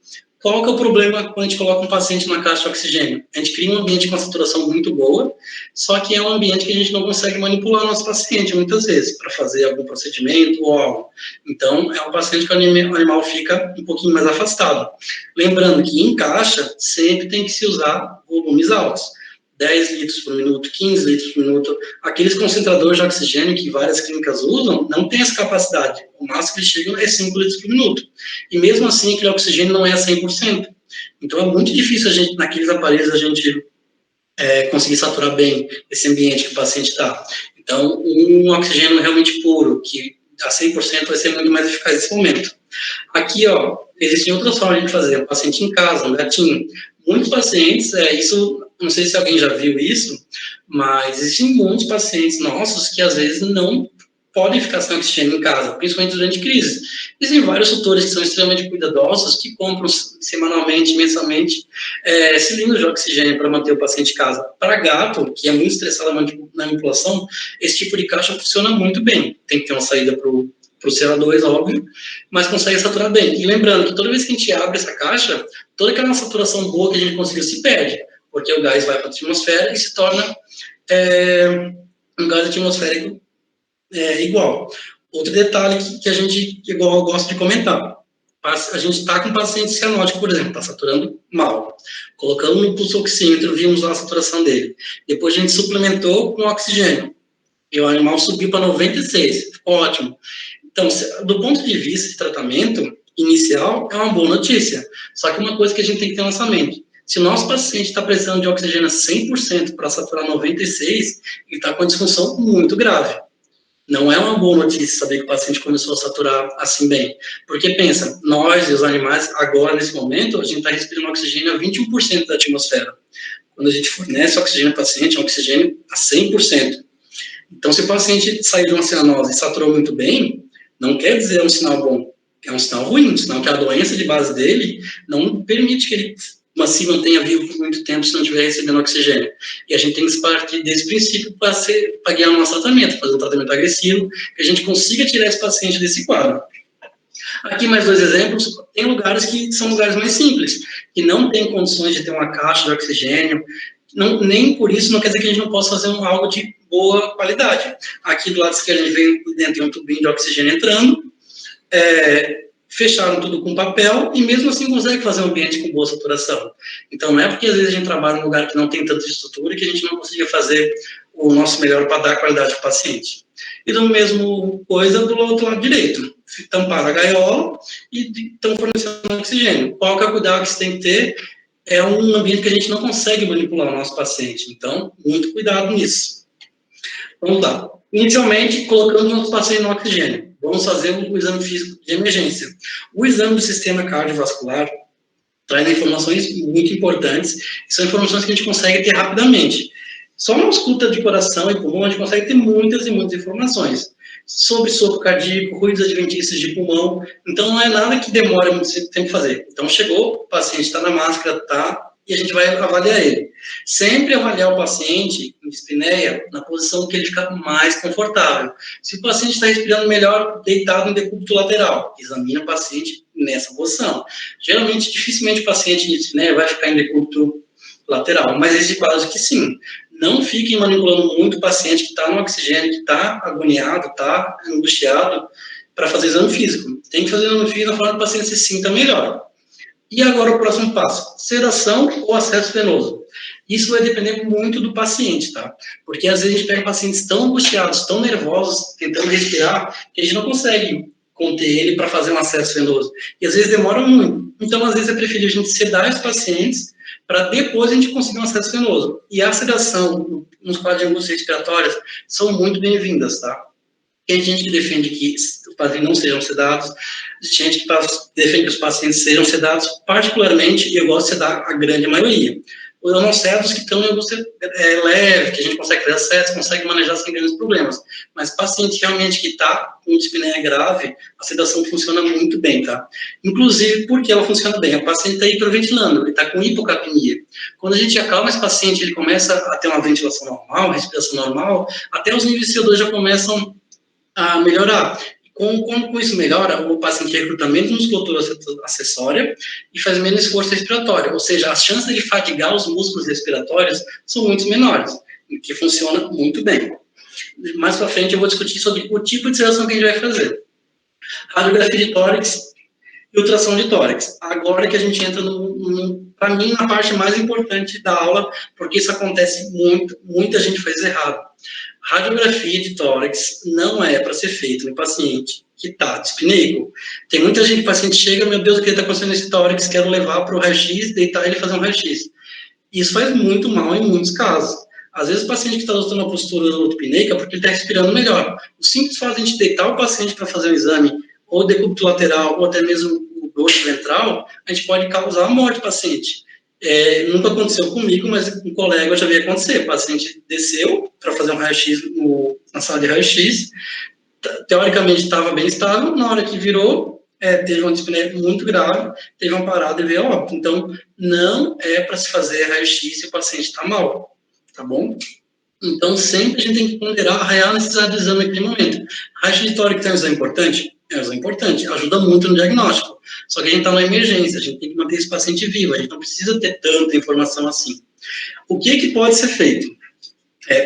Qual que é o problema quando a gente coloca um paciente na caixa de oxigênio? A gente cria um ambiente com uma saturação muito boa, só que é um ambiente que a gente não consegue manipular o nosso paciente, muitas vezes, para fazer algum procedimento ou algo. Então, é um paciente que o animal fica um pouquinho mais afastado. Lembrando que em caixa, sempre tem que se usar volumes altos. 10 litros por minuto, 15 litros por minuto. Aqueles concentradores de oxigênio que várias clínicas usam, não tem essa capacidade. O máximo que eles chegam é 5 litros por minuto. E mesmo assim, aquele oxigênio não é 100%. Então, é muito difícil a gente, naqueles aparelhos, a gente conseguir saturar bem esse ambiente que o paciente está. Então, um oxigênio realmente puro, que a 100% vai ser muito mais eficaz nesse momento. Aqui, ó, existem outras formas de fazer. O paciente em casa, um gatinho. Muitos pacientes, isso, não sei se alguém já viu isso, mas existem muitos pacientes nossos que às vezes não podem ficar sem oxigênio em casa, principalmente durante crise. Existem vários tutores que são extremamente cuidadosos, que compram semanalmente, mensalmente, cilindros de oxigênio para manter o paciente em casa. Para gato, que é muito estressado na manipulação, esse tipo de caixa funciona muito bem. Tem que ter uma saída para o CO2, óbvio, mas consegue saturar bem. E lembrando que toda vez que a gente abre essa caixa, toda aquela saturação boa que a gente conseguiu se perde, porque o gás vai para a atmosfera e se torna um gás atmosférico igual. Outro detalhe que a gente, igual eu gosto de comentar, a gente está com um paciente cianótico, por exemplo, está saturando mal. Colocando no pulso oxímetro, vimos lá a saturação dele. Depois a gente suplementou com oxigênio. E o animal subiu para 96. Ficou ótimo. Então, do ponto de vista de tratamento inicial, é uma boa notícia. Só que uma coisa que a gente tem que ter no lançamento. Se o nosso paciente está precisando de oxigênio a 100% para saturar 96, ele está com uma disfunção muito grave. Não é uma boa notícia saber que o paciente começou a saturar assim bem. Porque pensa, nós e os animais, agora, nesse momento, a gente está respirando oxigênio a 21% da atmosfera. Quando a gente fornece oxigênio ao paciente, é um oxigênio a 100%. Então, se o paciente sair de uma cianose e saturou muito bem, não quer dizer um sinal bom. É um sinal ruim, um sinal que a doença de base dele não permite que ele se mantenha vivo por muito tempo se não estiver recebendo oxigênio. E a gente tem que partir desse princípio para guiar o nosso tratamento, fazer um tratamento agressivo, que a gente consiga tirar esse paciente desse quadro. Aqui mais 2 exemplos. Tem lugares que são lugares mais simples, que não tem condições de ter uma caixa de oxigênio, nem por isso não quer dizer que a gente não possa fazer algo de boa qualidade. Aqui do lado esquerdo a gente vem dentro de um tubinho de oxigênio entrando, fecharam tudo com papel e mesmo assim consegue fazer um ambiente com boa saturação. Então não é porque às vezes a gente trabalha em um lugar que não tem tanta estrutura que a gente não consiga fazer o nosso melhor para dar qualidade ao paciente. E do mesmo coisa do outro lado direito, tampar a gaiola e estão fornecendo oxigênio. Qual que é o cuidado que você tem que ter? É um ambiente que a gente não consegue manipular o nosso paciente, então muito cuidado nisso. Vamos lá. Inicialmente, colocando o nosso paciente no oxigênio. Vamos fazer o exame físico de emergência. O exame do sistema cardiovascular traz informações muito importantes, que são informações que a gente consegue ter rapidamente. Só uma escuta de coração e pulmão, a gente consegue ter muitas e muitas informações. Sobre sopro cardíaco, ruídos adventícios de pulmão. Então, não é nada que demora muito tempo fazer. Então, chegou, o paciente está na máscara, e a gente vai avaliar ele. Sempre avaliar o paciente em dispneia na posição que ele fica mais confortável. Se o paciente está respirando melhor deitado em decúbito lateral, examina o paciente nessa posição. Geralmente, dificilmente o paciente em dispneia vai ficar em decúbito lateral, mas existe quadros que sim. Não fiquem manipulando muito o paciente que está no oxigênio, que está agoniado, está angustiado, para fazer exame físico. Tem que fazer exame físico na forma que o paciente se sinta melhor. E agora o próximo passo, sedação ou acesso venoso. Isso vai depender muito do paciente, tá? Porque às vezes a gente pega pacientes tão angustiados, tão nervosos, tentando respirar, que a gente não consegue conter ele para fazer um acesso venoso. E às vezes demora muito. Então, às vezes é preferível a gente sedar os pacientes para depois a gente conseguir um acesso venoso. E a sedação nos quadros de angústia respiratórias são muito bem-vindas, tá? Tem gente que defende que os pacientes não sejam sedados, tem gente que defende que os pacientes sejam sedados, particularmente, eu gosto de sedar a grande maioria. hemocéfalos que estão em angústia leve, que a gente consegue fazer acesso, consegue manejar sem grandes problemas. Mas paciente realmente que está com dispneia grave, a sedação funciona muito bem, tá? Inclusive, por que ela funciona bem? O paciente está hiperventilando, ele está com hipocapnia. Quando a gente acalma esse paciente, ele começa a ter uma ventilação normal, respiração normal, até os níveis de CO2 já começam a melhorar. Com isso melhora, o paciente recruta menos musculatura acessória e faz menos esforço respiratório, ou seja, as chances de fadigar os músculos respiratórios são muito menores, o que funciona muito bem. Mais para frente eu vou discutir sobre o tipo de sedação que a gente vai fazer. Radiografia de tórax e ultrassom de tórax. Agora que a gente entra, para mim, na parte mais importante da aula, porque isso acontece muito, muita gente faz errado. Radiografia de tórax não é para ser feito no paciente que está dispneico. Tem muita gente, o paciente chega, meu Deus, o que está acontecendo nesse tórax, quero levar para o raio-x, deitar ele e fazer um raio-x. Isso faz muito mal em muitos casos. Às vezes o paciente que está adotando uma postura ortopneica porque ele está respirando melhor. O simples fato de a gente deitar o paciente para fazer um exame, ou decúbito lateral, ou até mesmo o dorso ventral, a gente pode causar a morte do paciente. Nunca aconteceu comigo, mas com um colega eu já vi acontecer. O paciente desceu para fazer um raio-x na sala de raio-x, teoricamente estava bem estável, na hora que virou, teve uma dispneia muito grave, teve uma parada e veio a óbito. Então, não é para se fazer raio-x se o paciente está mal, tá bom? Então, sempre a gente tem que ponderar a real necessidade do exame naquele momento. Raio-x de tórax é um exame importante? É um exame importante, ajuda muito no diagnóstico. Só que a gente está na emergência, a gente tem que manter esse paciente vivo, a gente não precisa ter tanta informação assim. O que pode ser feito?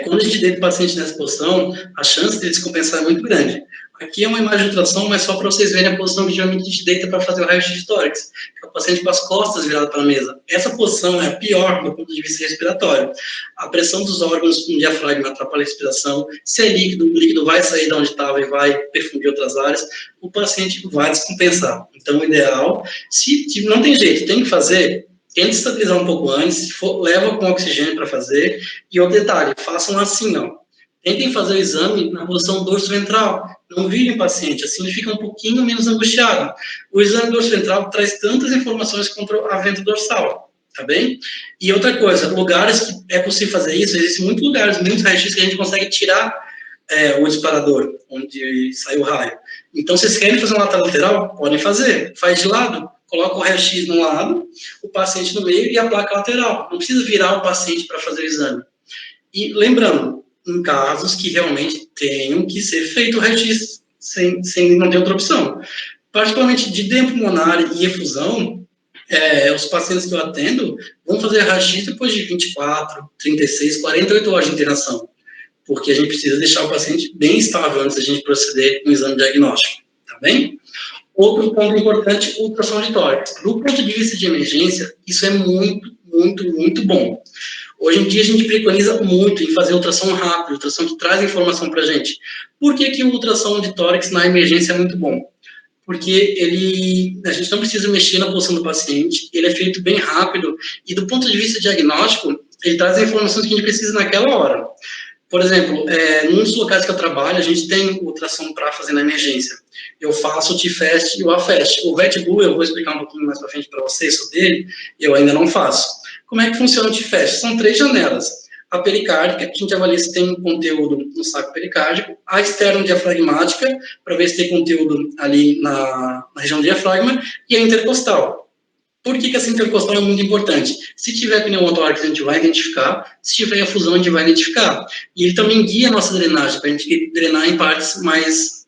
Quando a gente deita o paciente nessa posição, a chance de descompensar é muito grande. Aqui é uma imagem de ultrassom, mas só para vocês verem a posição que geralmente a gente deita para fazer o raio-x de tórax. É o paciente com as costas viradas para a mesa. Essa posição é a pior do ponto de vista respiratório. A pressão dos órgãos no diafragma atrapalha a respiração. Se é líquido, o líquido vai sair de onde estava e vai perfundir outras áreas. O paciente vai descompensar. Então, o ideal, se não tem jeito, tem que fazer, tente estabilizar um pouco antes, se for, leva com oxigênio para fazer. E outro detalhe, façam assim, ó. Tentem fazer o exame na posição dorso ventral. Não virem o paciente, assim ele fica um pouquinho menos angustiado. O exame dorso ventral traz tantas informações contra a venta dorsal, tá bem? E outra coisa, lugares que é possível fazer isso, existem muitos lugares, muitos raios-x que a gente consegue tirar o disparador, onde sai o raio. Então, se vocês querem fazer um lateral, podem fazer. Faz de lado, coloca o raio-x no lado, o paciente no meio e a placa lateral. Não precisa virar o paciente para fazer o exame. E lembrando, em casos que realmente tenham que ser feito o raio-x, sem não ter outra opção. Particularmente de edema pulmonar e efusão, os pacientes que eu atendo vão fazer raio-x depois de 24, 36, 48 horas de internação, porque a gente precisa deixar o paciente bem estável antes da gente proceder com o exame diagnóstico, tá bem? Outro ponto importante, ultrassom de tórax. Do ponto de vista de emergência, isso é muito, muito, muito bom. Hoje em dia, a gente preconiza muito em fazer ultrassom rápido, ultrassom que traz informação para a gente. Por que o ultrassom de tórax na emergência é muito bom? Porque a gente não precisa mexer na posição do paciente, ele é feito bem rápido, e do ponto de vista diagnóstico, ele traz as informações que a gente precisa naquela hora. Por exemplo, num dos locais que eu trabalho, a gente tem ultrassom para fazer na emergência. Eu faço o T-FAST e o A-FAST. O VET-BLUE, eu vou explicar um pouquinho mais para frente para vocês sobre ele, eu ainda não faço. Como é que funciona o T-FAST? São 3 janelas. A pericárdica, que a gente avalia se tem conteúdo no saco pericárdico, a externo-diafragmática, para ver se tem conteúdo ali na região do diafragma, e a intercostal. Por que essa intercostal é muito importante? Se tiver pneumotórax, a gente vai identificar, se tiver efusão, a gente vai identificar. E ele também guia a nossa drenagem, para a gente drenar em partes mais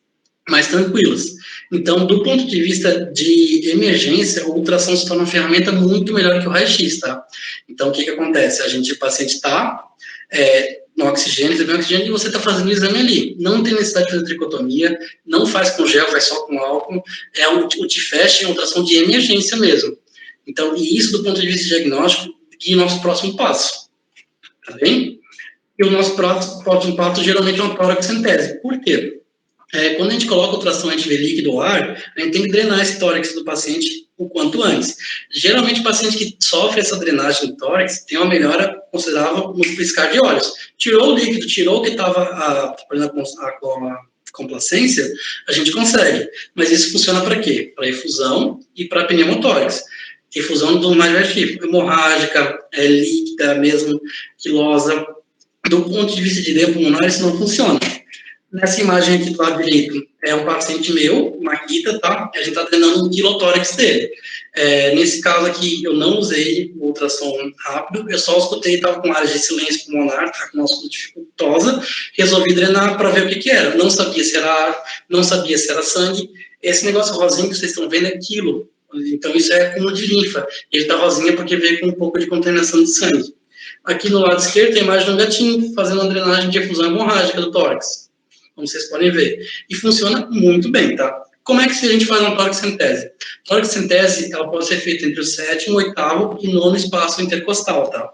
tranquilas. Então, do ponto de vista de emergência, o ultrassom se torna uma ferramenta muito melhor que o raio-x, tá? Então, o que acontece? O paciente está no oxigênio, recebendo oxigênio, e você está fazendo o exame ali. Não tem necessidade de fazer tricotomia, não faz com gel, faz só com álcool. O T-FAST é um ultrassom de emergência mesmo. Então, e isso, do ponto de vista diagnóstico, guia o nosso próximo passo. Tá bem? E o nosso próximo passo, geralmente, é uma tórax-centese. Por quê? Quando a gente coloca o ultrassom líquido ou ar, a gente tem que drenar esse tórax do paciente o quanto antes. Geralmente, o paciente que sofre essa drenagem do tórax tem uma melhora considerável no piscar de olhos. Tirou o líquido, tirou o que estava, por exemplo, a complacência, a gente consegue. Mas isso funciona para quê? Para efusão e para pneumotórax. Efusão do mais diversos tipos, hemorrágica, líquida mesmo, quilosa. Do ponto de vista de edema pulmonar, isso não funciona. Nessa imagem aqui do lado direito, é um paciente meu, Maquita, tá? A gente está treinando um quilotórax dele. Nesse caso aqui, eu não usei o ultrassom rápido, eu só escutei, estava com áreas de silêncio pulmonar, tá com uma escuta dificultosa, resolvi drenar para ver o que era. Não sabia se era ar, não sabia se era sangue. Esse negócio rosinho que vocês estão vendo é quilo. Então, isso é acúmulo de linfa. Ele está rosinha porque veio com um pouco de contaminação de sangue. Aqui no lado esquerdo tem a imagem de um gatinho fazendo uma drenagem de efusão hemorrágica do tórax, como vocês podem ver. E funciona muito bem, tá? Como é que a gente faz uma torexcentese? Torexcentese, ela pode ser feita entre o 7º, 8º e 9º espaço intercostal, tá?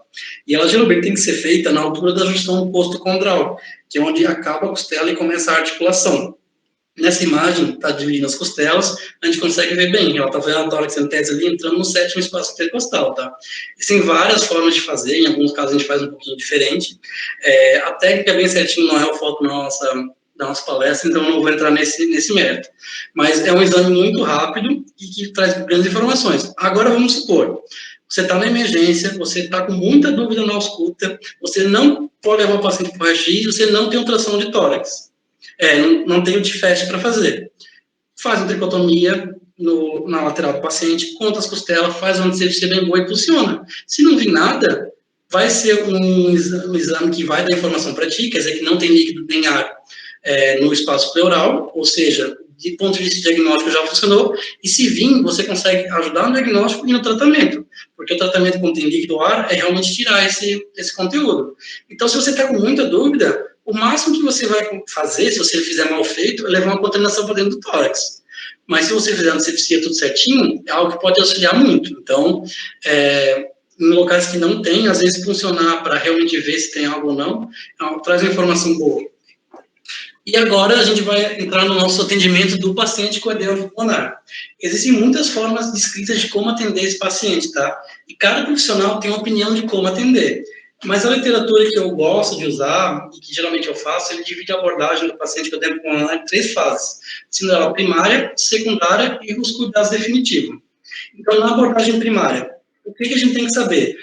E ela geralmente tem que ser feita na altura da junção costo-condral, que é onde acaba a costela e começa a articulação. Nessa imagem, está dividindo as costelas, a gente consegue ver bem, ela está fazendo a torexcentese ali, entrando no 7º espaço intercostal, tá? Existem várias formas de fazer, em alguns casos a gente faz um pouquinho diferente. A técnica bem certinho não é o foco da nossa palestra, então eu não vou entrar nesse mérito. Mas é um exame muito rápido e que traz grandes informações. Agora vamos supor, você está na emergência, você está com muita dúvida na ausculta, você não pode levar o paciente para o raio-x, você não tem ultrassom de tórax. Não tem o TFET para fazer. Faz uma tricotomia na lateral do paciente, conta as costelas, faz uma antisepsia bem boa e funciona. Se não vir nada, vai ser um exame que vai dar informação para ti, quer dizer que não tem líquido nem ar no espaço pleural, ou seja, de ponto de vista diagnóstico já funcionou, e se vir, você consegue ajudar no diagnóstico e no tratamento, porque o tratamento quando tem líquido ar é realmente tirar esse conteúdo. Então, se você está com muita dúvida, o máximo que você vai fazer, se você fizer mal feito, é levar uma contaminação para dentro do tórax. Mas se você fizer a antisepsia tudo certinho, é algo que pode auxiliar muito. Então, em locais que não tem, às vezes funcionar para realmente ver se tem algo ou não, traz uma informação boa. E agora a gente vai entrar no nosso atendimento do paciente com edema pulmonar. Existem muitas formas descritas de como atender esse paciente, tá? E cada profissional tem uma opinião de como atender. Mas a literatura que eu gosto de usar, e que geralmente eu faço, ele divide a abordagem do paciente com edema pulmonar em 3 fases. Sendo ela primária, secundária e os cuidados definitivos. Então, na abordagem primária, o que a gente tem que saber?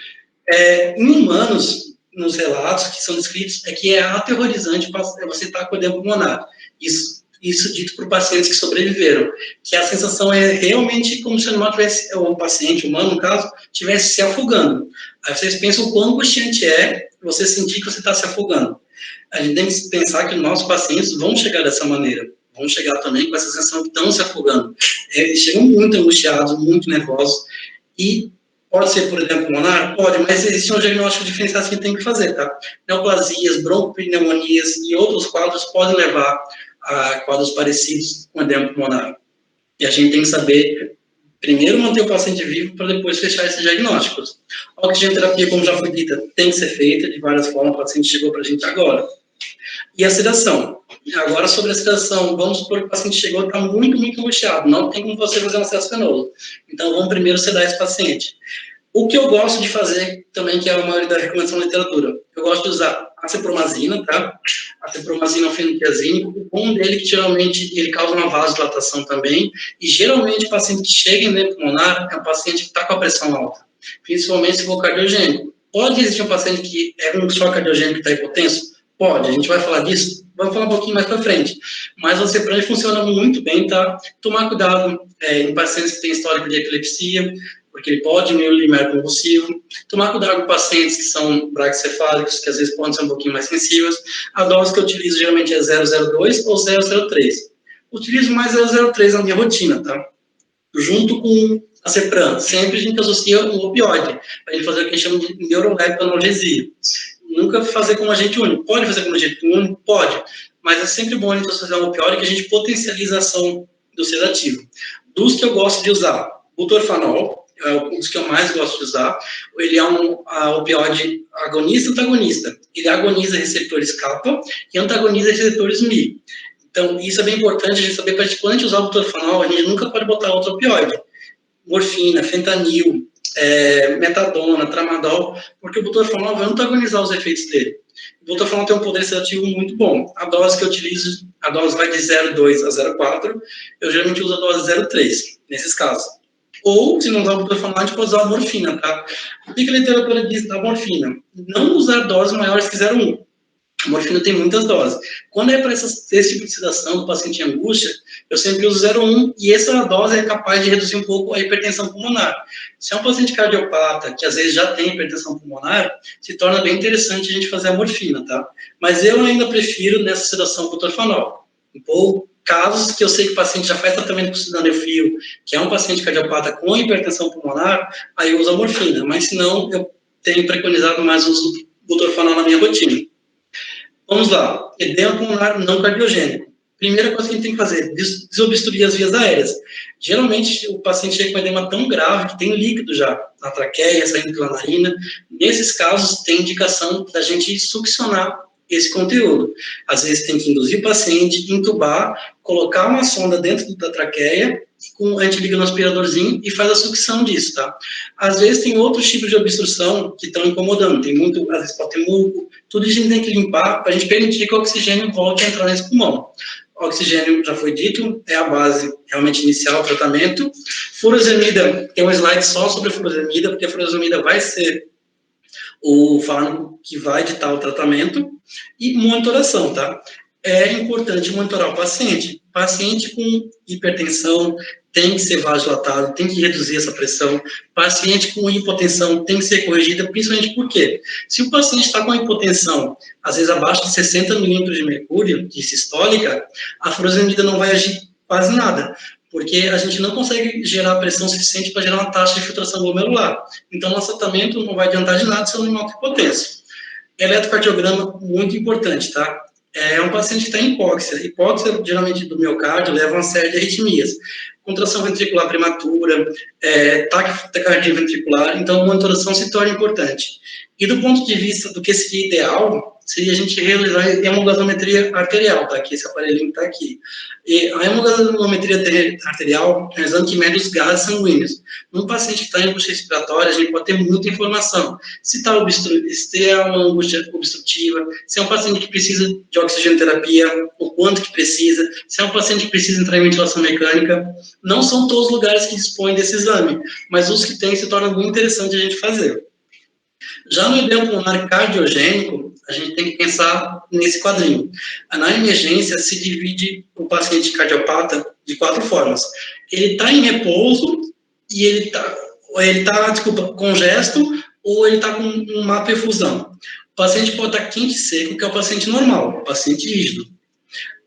Em humanos, nos relatos que são descritos, é que é aterrorizante você estar com edema pulmonar. Isso dito por pacientes que sobreviveram, que a sensação é realmente como se o paciente humano, no caso, estivesse se afogando. Aí vocês pensam o quão angustiante é você sentir que você está se afogando. A gente tem que pensar que os nossos pacientes vão chegar dessa maneira, vão chegar também com essa sensação que estão se afogando. Eles chegam muito angustiados, muito nervosos, e pode ser por edema pulmonar? Pode, mas existe um diagnóstico diferenciado que tem que fazer, tá? Neoplasias, broncopneumonias e outros quadros podem levar a quadros parecidos com edema pulmonar. E a gente tem que saber, primeiro, manter o paciente vivo para depois fechar esses diagnósticos. A oxigenoterapia, como já foi dita, tem que ser feita de várias formas, o paciente chegou para a gente agora. E a sedação. Agora, sobre a sedação, vamos supor que o paciente chegou e está muito, muito angustiado. Não tem como você fazer um acesso venoso. Então, vamos primeiro sedar esse paciente. O que eu gosto de fazer também, que é a maioria da recomendação da literatura, eu gosto de usar a cepromazina, tá? A cepromazina é um fenotiazínico. O bom dele é que geralmente ele causa uma vasodilatação também. E geralmente o paciente que chega em edema pulmonar é um paciente que está com a pressão alta, principalmente se for cardiogênico. Pode existir um paciente que é um choque cardiogênico que está hipotenso? Pode, a gente vai falar disso, vamos falar um pouquinho mais para frente. Mas o Cepran funciona muito bem, tá? Tomar cuidado em pacientes que têm histórico de epilepsia, porque ele pode diminuir o limiar convulsivo. Tomar cuidado com pacientes que são braquicefálicos, que às vezes podem ser um pouquinho mais sensíveis. A dose que eu utilizo geralmente é 0,02 ou 0,03. Utilizo mais 0,03 na minha rotina, tá? Junto com a Cepran. Sempre a gente associa um opioide, para ele fazer o que a gente chama de neurolépica analgesia. Nunca fazer como agente único. Pode fazer como agente único? Pode. Mas é sempre bom a gente associar um opioide que a gente potencializa a ação do sedativo. Dos que eu gosto de usar, butorfanol, é um dos que eu mais gosto de usar. Ele é um opioide agonista e antagonista. Ele agoniza receptores kappa e antagoniza receptores Mi. Então, isso é bem importante a gente saber, para quando a gente usar o butorfanol, a gente nunca pode botar outro opioide. Morfina, fentanil, metadona, tramadol, porque o butorfanol vai antagonizar os efeitos dele. O butorfanol tem um poder sedativo muito bom. A dose que eu utilizo, a dose vai de 0,2 a 0,4. Eu geralmente uso a dose 0,3, nesses casos. Ou, se não usar o butorfanol, a gente pode usar a morfina, tá? O que a literatura diz da morfina? Não usar doses maiores que 0,1. A morfina tem muitas doses. Quando é para esse tipo de sedação do paciente em angústia, eu sempre uso 0,1 e essa dose é capaz de reduzir um pouco a hipertensão pulmonar. Se é um paciente cardiopata, que às vezes já tem hipertensão pulmonar, se torna bem interessante a gente fazer a morfina, tá? Mas eu ainda prefiro nessa sedação butorfanol. Ou casos que eu sei que o paciente já faz tratamento com sildenafil, que é um paciente cardiopata com hipertensão pulmonar, aí eu uso a morfina. Mas se não, eu tenho preconizado mais o uso do butorfanol na minha rotina. Vamos lá, edema pulmonar não cardiogênico. Primeira coisa que a gente tem que fazer, desobstruir as vias aéreas. Geralmente, o paciente chega com edema tão grave que tem líquido já na traqueia, saindo pela narina. Nesses casos, tem indicação da gente succionar esse conteúdo. Às vezes, tem que induzir o paciente, intubar, colocar uma sonda dentro da traqueia, a gente liga no aspiradorzinho e faz a sucção disso, tá? Às vezes, tem outros tipos de obstrução que estão incomodando. Tem muito, às vezes, pode ter muco. Tudo isso a gente tem que limpar para a gente permitir que o oxigênio volte a entrar nesse pulmão. O oxigênio, já foi dito, é a base realmente inicial do tratamento. Furosemida, tem um slide só sobre a furosemida, porque a furosemida vai ser o fármaco que vai ditar o tratamento. E monitoração, tá? É importante monitorar o paciente. Paciente com hipertensão tem que ser vasodilatado, tem que reduzir essa pressão. Paciente com hipotensão tem que ser corrigida, principalmente porque se o paciente está com hipotensão, às vezes abaixo de 60 milímetros de mercúrio, de sistólica, a furosemida não vai agir quase nada, porque a gente não consegue gerar pressão suficiente para gerar uma taxa de filtração glomerular. Então, nosso tratamento não vai adiantar de nada se eu não me hipotenso. Eletrocardiograma, muito importante, tá? É um paciente que está em hipóxia. Hipóxia, geralmente, do miocárdio, leva a uma série de arritmias. Contração ventricular prematura, taquicardia ventricular, então a monitoração se torna importante. E do ponto de vista do que seria ideal, seria a gente realizar a hemogasometria arterial, tá? Que esse aparelhinho está aqui. E a hemogasometria arterial é um exame que mede os gases sanguíneos. Num paciente que está em angústia respiratória, a gente pode ter muita informação. Se é uma angústia obstrutiva, se é um paciente que precisa de oxigenoterapia, o quanto que precisa, se é um paciente que precisa entrar em ventilação mecânica. Não são todos os lugares que dispõem desse exame, mas os que têm se torna muito interessante a gente fazer. Já no edema pulmonar cardiogênico, a gente tem que pensar nesse quadrinho. Na emergência, se divide o paciente cardiopata de 4 formas. Ele está em repouso e ele está, congesto, ou ele está com uma perfusão. O paciente pode estar quente e seco, que é o paciente normal, o paciente rígido.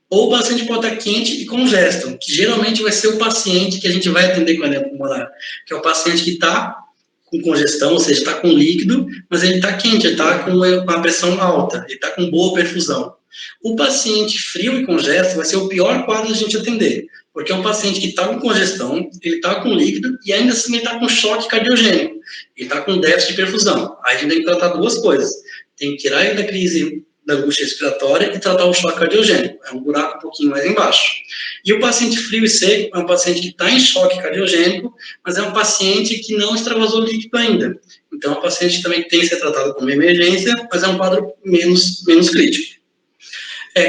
Ou o paciente pode estar quente e congesto, que geralmente vai ser o paciente que a gente vai atender com edema pulmonar, que é o paciente que está com congestão, ou seja, está com líquido, mas ele está quente, ele está com uma pressão alta, ele está com boa perfusão. O paciente frio e congesto vai ser o pior quadro de a gente atender, porque é um paciente que está com congestão, ele está com líquido e ainda assim ele está com choque cardiogênico, ele está com déficit de perfusão. Aí a gente tem que tratar duas coisas, tem que tirar ele da crise da angústia respiratória e tratar o choque cardiogênico. É um buraco um pouquinho mais embaixo. E o paciente frio e seco é um paciente que está em choque cardiogênico, mas é um paciente que não extravasou líquido ainda. Então, é um paciente que também tem que ser tratado como emergência, mas é um quadro menos crítico.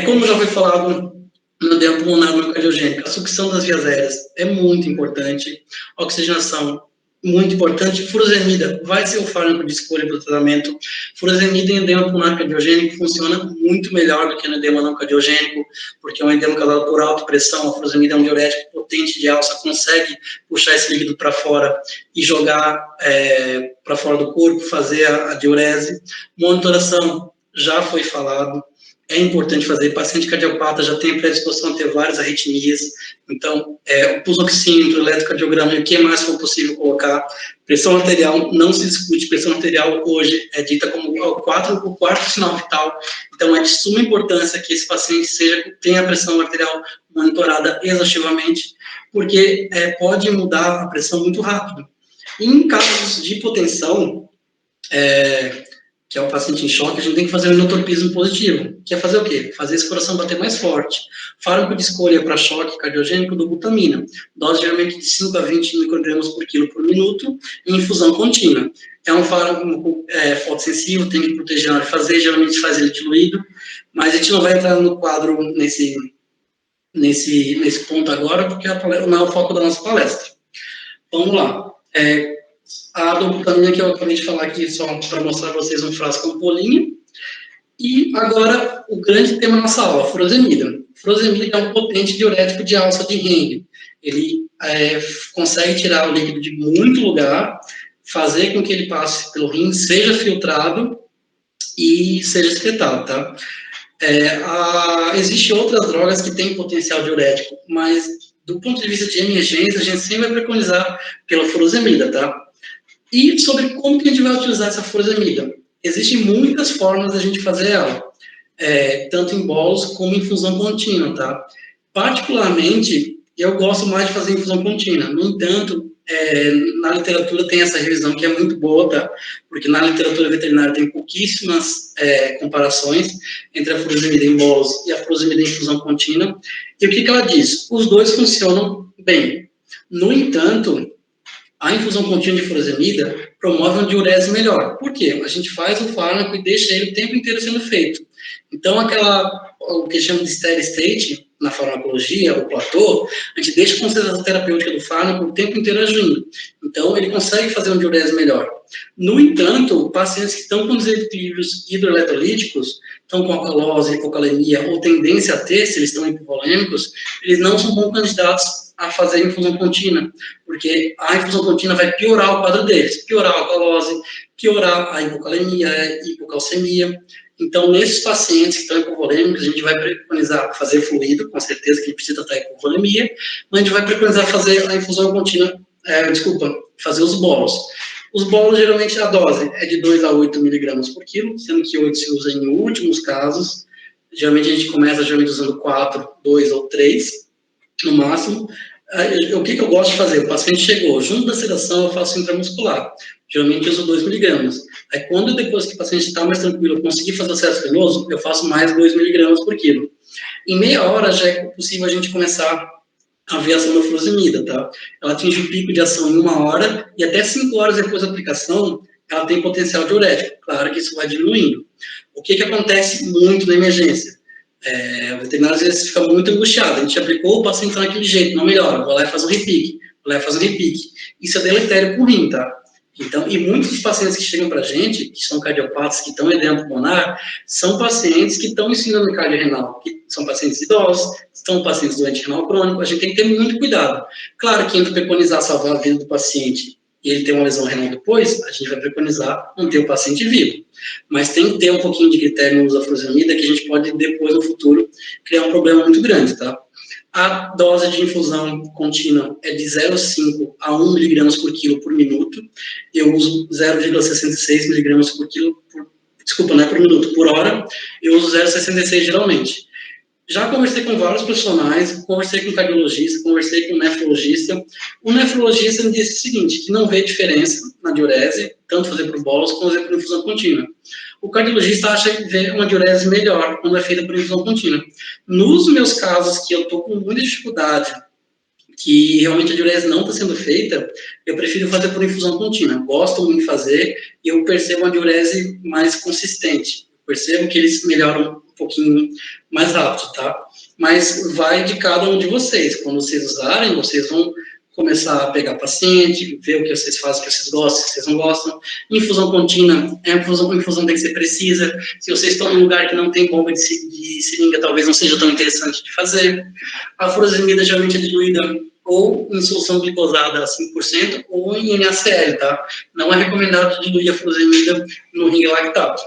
Como já foi falado no edema pulmonar não cardiogênico, a sucção das vias aéreas é muito importante, a oxigenação muito importante. Furosemida vai ser o fármaco de escolha para o tratamento. Furosemida em edema pulmonar cardiogênico funciona muito melhor do que no edema não cardiogênico, porque é um edema causado por alta pressão. A furosemida é um diurético potente de alça, consegue puxar esse líquido para fora e jogar para fora do corpo, fazer a diurese. Monitoração, já foi falado, é importante fazer. Paciente cardiopata já tem predisposição a ter várias arritmias, então, o pulso oxímetro, eletrocardiograma, e o que mais for possível colocar. Pressão arterial não se discute, pressão arterial hoje é dita como o quarto sinal vital, então é de suma importância que esse paciente tenha a pressão arterial monitorada exaustivamente, porque pode mudar a pressão muito rápido. Em casos de hipotensão, que é o paciente em choque, a gente tem que fazer um inotropismo positivo, que é fazer o quê? Fazer esse coração bater mais forte. Fármaco de escolha para choque cardiogênico do butamina, dose geralmente de 5 a 20 microgramas por quilo por minuto, em infusão contínua. É um fármaco fotossensível, tem que proteger na hora de fazer, geralmente faz ele diluído, mas a gente não vai entrar no quadro nesse ponto agora, porque não é o foco da nossa palestra. Vamos lá. A dopamina que eu acabei de falar aqui, só para mostrar para vocês um frasco ampolinha. E agora, o grande tema da nossa aula, furosemida. Furosemida é um potente diurético de alça de Henle. Ele consegue tirar o líquido de muito lugar, fazer com que ele passe pelo rim, seja filtrado e seja excretado, tá? Existem outras drogas que têm potencial diurético, mas do ponto de vista de emergência, a gente sempre vai preconizar pela furosemida, tá? E sobre como que a gente vai utilizar essa furosemida? Existem muitas formas da gente fazer ela, tanto em bolos como em infusão contínua, tá? Particularmente, eu gosto mais de fazer infusão contínua. No entanto, na literatura tem essa revisão que é muito boa, tá? Porque na literatura veterinária tem pouquíssimas comparações entre a furosemida em bolos e a furosemida em infusão contínua. E o que ela diz? Os dois funcionam bem. No entanto, a infusão contínua de furosemida promove uma diurese melhor. Por quê? A gente faz o fármaco e deixa ele o tempo inteiro sendo feito. Então, o que chama de steady state, na farmacologia, o platô, a gente deixa a concentração terapêutica do fármaco o tempo inteiro agindo. Então, ele consegue fazer uma diurese melhor. No entanto, pacientes que estão com desequilíbrios hidroeletrolíticos, estão com alcalose, hipocalemia, ou tendência a ter, se eles estão hipovolêmicos, eles não são bons candidatos a fazer infusão contínua, porque a infusão contínua vai piorar o quadro deles, piorar a alcalose, piorar a hipocalemia, a hipocalcemia. Então, nesses pacientes que estão hipovolêmicos, a gente vai preconizar fazer fluido, com certeza que a gente precisa tratar a hipovolemia, mas a gente vai preconizar fazer a infusão contínua, fazer os bolos. Os bolos, geralmente, a dose é de 2 a 8 miligramas por quilo, sendo que 8 se usa em últimos casos. Geralmente, a gente começa usando 4, 2 ou 3, no máximo. O que eu gosto de fazer? O paciente chegou, junto da sedação, eu faço intramuscular. Geralmente, eu uso 2 miligramas. Aí, quando depois que o paciente está mais tranquilo, eu conseguir fazer o acesso venoso, eu faço mais 2 miligramas por quilo. Em meia hora, já é possível a gente começar a ver a ação da furosemida, tá? Ela atinge o pico de ação em 1 hora e até 5 horas depois da aplicação, ela tem potencial diurético. Claro que isso vai diminuindo. O que acontece muito na emergência? O veterinário às vezes fica muito angustiado. A gente aplicou, o paciente está daquele jeito, não melhora. Vou lá e faz um repique. Isso é deletério para o rim, tá? Então, e muitos dos pacientes que chegam para a gente, que são cardiopatas, que estão em edema pulmonar, são pacientes que estão em síndrome cardiorrenal, que são pacientes idosos, são pacientes doentes renal crônico. A gente tem que ter muito cuidado. Claro que entre preconizar salvar a vida do paciente e ele ter uma lesão renal depois, a gente vai preconizar manter o paciente vivo. Mas tem que ter um pouquinho de critério no uso da furosemida, que a gente pode, depois, no futuro, criar um problema muito grande, tá? A dose de infusão contínua é de 0,5 a 1 miligramas por quilo por minuto. Eu uso 0,66 miligramas por quilo não é por minuto, por hora. Eu uso 0,66 geralmente. Já conversei com vários profissionais, conversei com cardiologista, conversei com nefrologista. O nefrologista me disse o seguinte, que não vê diferença na diurese, tanto fazer por bolos como fazer por infusão contínua. O cardiologista acha que vê uma diurese melhor quando é feita por infusão contínua. Nos meus casos, que eu estou com muita dificuldade, que realmente a diurese não está sendo feita, eu prefiro fazer por infusão contínua. Gosto muito de fazer e eu percebo uma diurese mais consistente. Percebo que eles melhoram um pouquinho mais rápido, tá? Mas vai de cada um de vocês. Quando vocês usarem, vocês vão começar a pegar paciente, ver o que vocês fazem, o que vocês gostam, o que vocês não gostam. Infusão contínua, a infusão tem que ser precisa. Se vocês estão em um lugar que não tem bomba de seringa, talvez não seja tão interessante de fazer. A furosemida geralmente é diluída ou em solução glicosada a 5% ou em NaCl, tá? Não é recomendado diluir a furosemida no ringue lactato.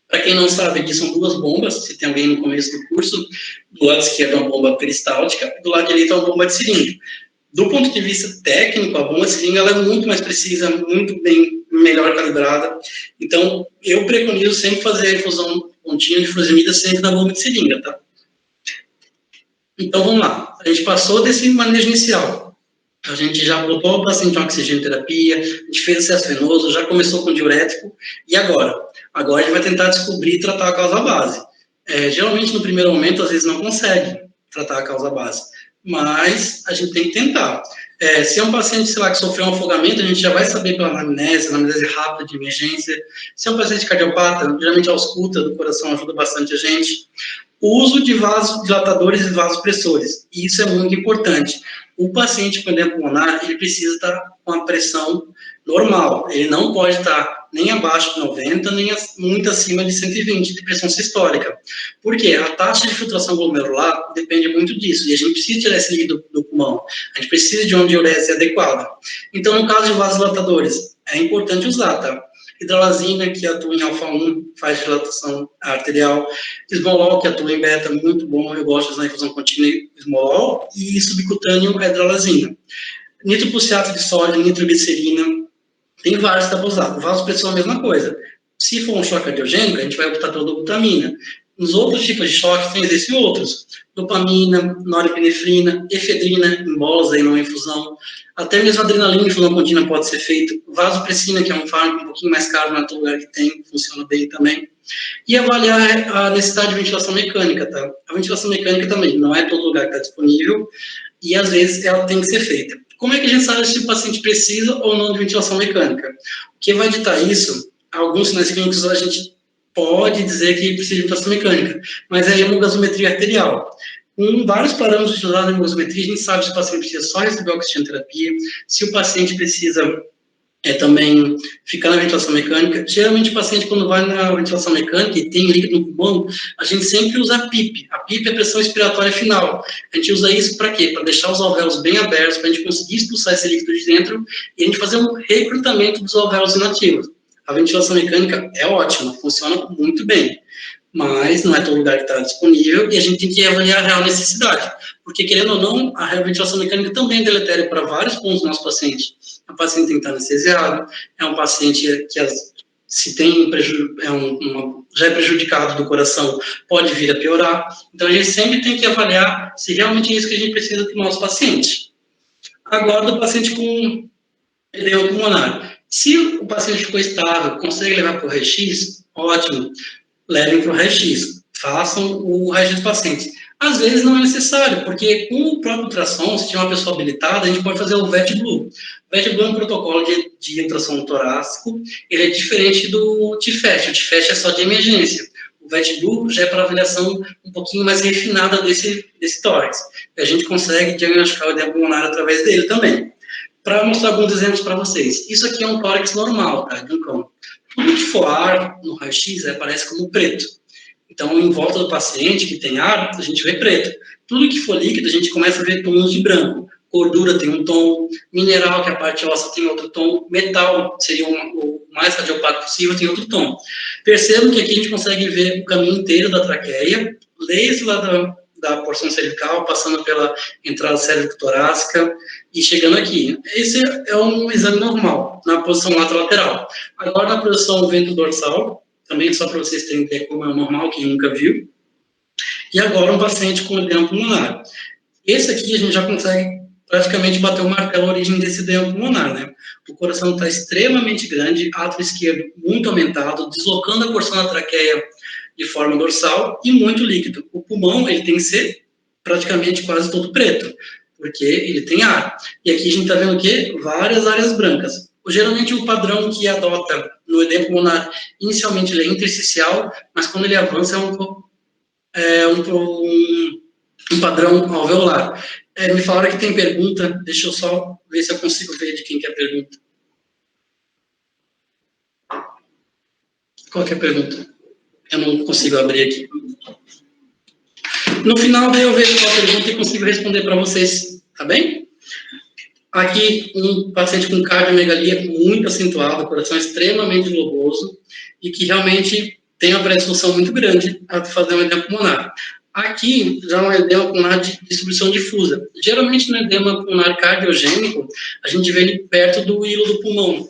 Para quem não sabe, aqui são 2 bombas, se tem alguém no começo do curso, do lado esquerdo é uma bomba peristáltica, do lado direito é uma bomba de seringa. Do ponto de vista técnico, a bomba de seringa ela é muito mais precisa, muito bem, melhor calibrada. Então, eu preconizo sempre fazer a infusão contínua de furosemida sempre na bomba de seringa, tá? Então, vamos lá. A gente passou desse manejo inicial. A gente já botou o paciente em oxigenoterapia, a gente fez acesso venoso, já começou com diurético. E agora? Agora a gente vai tentar descobrir e tratar a causa base. Geralmente, no primeiro momento, às vezes não consegue tratar a causa base. Mas a gente tem que tentar. Se é um paciente, sei lá, que sofreu um afogamento, a gente já vai saber pela anamnese rápida de emergência. Se é um paciente cardiopata, geralmente a ausculta do coração ajuda bastante a gente. O uso de vasodilatadores e vasopressores, e isso é muito importante. O paciente com edema pulmonar, ele precisa estar com a pressão normal, ele não pode estar nem abaixo de 90, nem muito acima de 120 de pressão sistólica. Por quê? A taxa de filtração glomerular depende muito disso, e a gente precisa tirar esse líquido do pulmão, a gente precisa de uma diurese adequada. Então, no caso de vasodilatadores, é importante usar, tá? Hidralazina, que atua em alfa-1, faz dilatação arterial. Esmolol, que atua em beta, muito bom, eu gosto de usar infusão contínua esmolol. E subcutâneo, é hidralazina. Nitroprusiato de sódio, nitroglicerina, tem vários que dá para usar. O vasopressor é a mesma coisa. Se for um choque cardiogênico, a gente vai optar pela dobutamina. Nos outros tipos de choque, tem esses outros. Dopamina, norepinefrina, efedrina, em bolsa e não em infusão. Até mesmo adrenalina em infusão contínua pode ser feito. Vasopressina, que é um fármaco um pouquinho mais caro, não é todo lugar que tem, funciona bem também. E avaliar a necessidade de ventilação mecânica, tá? A ventilação mecânica também, não é todo lugar que está disponível, e às vezes ela tem que ser feita. Como é que a gente sabe se o paciente precisa ou não de ventilação mecânica? O que vai ditar isso? Alguns sinais clínicos a gente pode dizer que precisa de ventilação mecânica, mas é a hemogasometria arterial. Com vários parâmetros utilizados na hemogasometria, a gente sabe se o paciente precisa só receber oxigenoterapia, se o paciente precisa também ficar na ventilação mecânica. Geralmente o paciente, quando vai na ventilação mecânica e tem líquido no pulmão, a gente sempre usa a PIP. A PIP é a pressão expiratória final. A gente usa isso para quê? Para deixar os alvéolos bem abertos, para a gente conseguir expulsar esse líquido de dentro e a gente fazer um recrutamento dos alvéolos inativos. A ventilação mecânica é ótima, funciona muito bem, mas não é todo lugar que está disponível e a gente tem que avaliar a real necessidade, porque, querendo ou não, a ventilação mecânica também é deletéria para vários pontos do nosso paciente. O paciente tem que estar anestesiado, é um paciente que se tem já é prejudicado do coração, pode vir a piorar. Então, a gente sempre tem que avaliar se realmente é isso que a gente precisa do nosso paciente. Agora, do paciente com edema pulmonar. Se o paciente ficou estável, consegue levar para o raio-x, ótimo, levem para o raio-x, façam o raio-x do paciente. Às vezes não é necessário, porque com o próprio ultrassom, se tiver uma pessoa habilitada, a gente pode fazer o VET-Blue. O VET-Blue é um protocolo de ultrassom torácico, ele é diferente do TIFET. O TIFET é só de emergência. O VET-Blue já é para avaliação um pouquinho mais refinada desse tórax. A gente consegue diagnosticar o edema pulmonar através dele também. Para mostrar alguns exemplos para vocês. Isso aqui é um tórax normal, tá? De um cão. Tudo que for ar no raio-x aparece como preto. Então, em volta do paciente que tem ar, a gente vê preto. Tudo que for líquido, a gente começa a ver tons de branco. Gordura tem um tom, mineral, que é a parte óssea, tem outro tom, metal, seria o mais radiopaco possível, tem outro tom. Percebam que aqui a gente consegue ver o caminho inteiro da traqueia, desde lá da porção cervical, passando pela entrada cérebro-torácica e chegando aqui. Esse é um exame normal, na posição lateral. Agora, na posição ventro-dorsal, também só para vocês terem ideia como é normal, quem nunca viu. E agora um paciente com edema pulmonar. Esse aqui a gente já consegue praticamente bater o martelo, a origem desse edema pulmonar, né? O coração está extremamente grande, átrio esquerdo muito aumentado, deslocando a porção da traqueia de forma dorsal e muito líquido. O pulmão, ele tem que ser praticamente quase todo preto, porque ele tem ar. E aqui a gente está vendo o quê? Várias áreas brancas. Geralmente o padrão que adota no edema pulmonar, inicialmente ele é intersticial, mas quando ele avança é um padrão alveolar. Me falaram que tem pergunta, deixa eu só ver se eu consigo ver de quem que é a pergunta. Qual que é a pergunta? Eu não consigo abrir aqui. No final, daí eu vejo qual a pergunta e consigo responder para vocês, tá bem? Aqui, um paciente com cardiomegalia muito acentuada, coração extremamente globoso e que realmente tem uma predisposição muito grande a fazer um edema pulmonar. Aqui, já um edema pulmonar de distribuição difusa. Geralmente, no edema pulmonar cardiogênico, a gente vê ele perto do hilo do pulmão.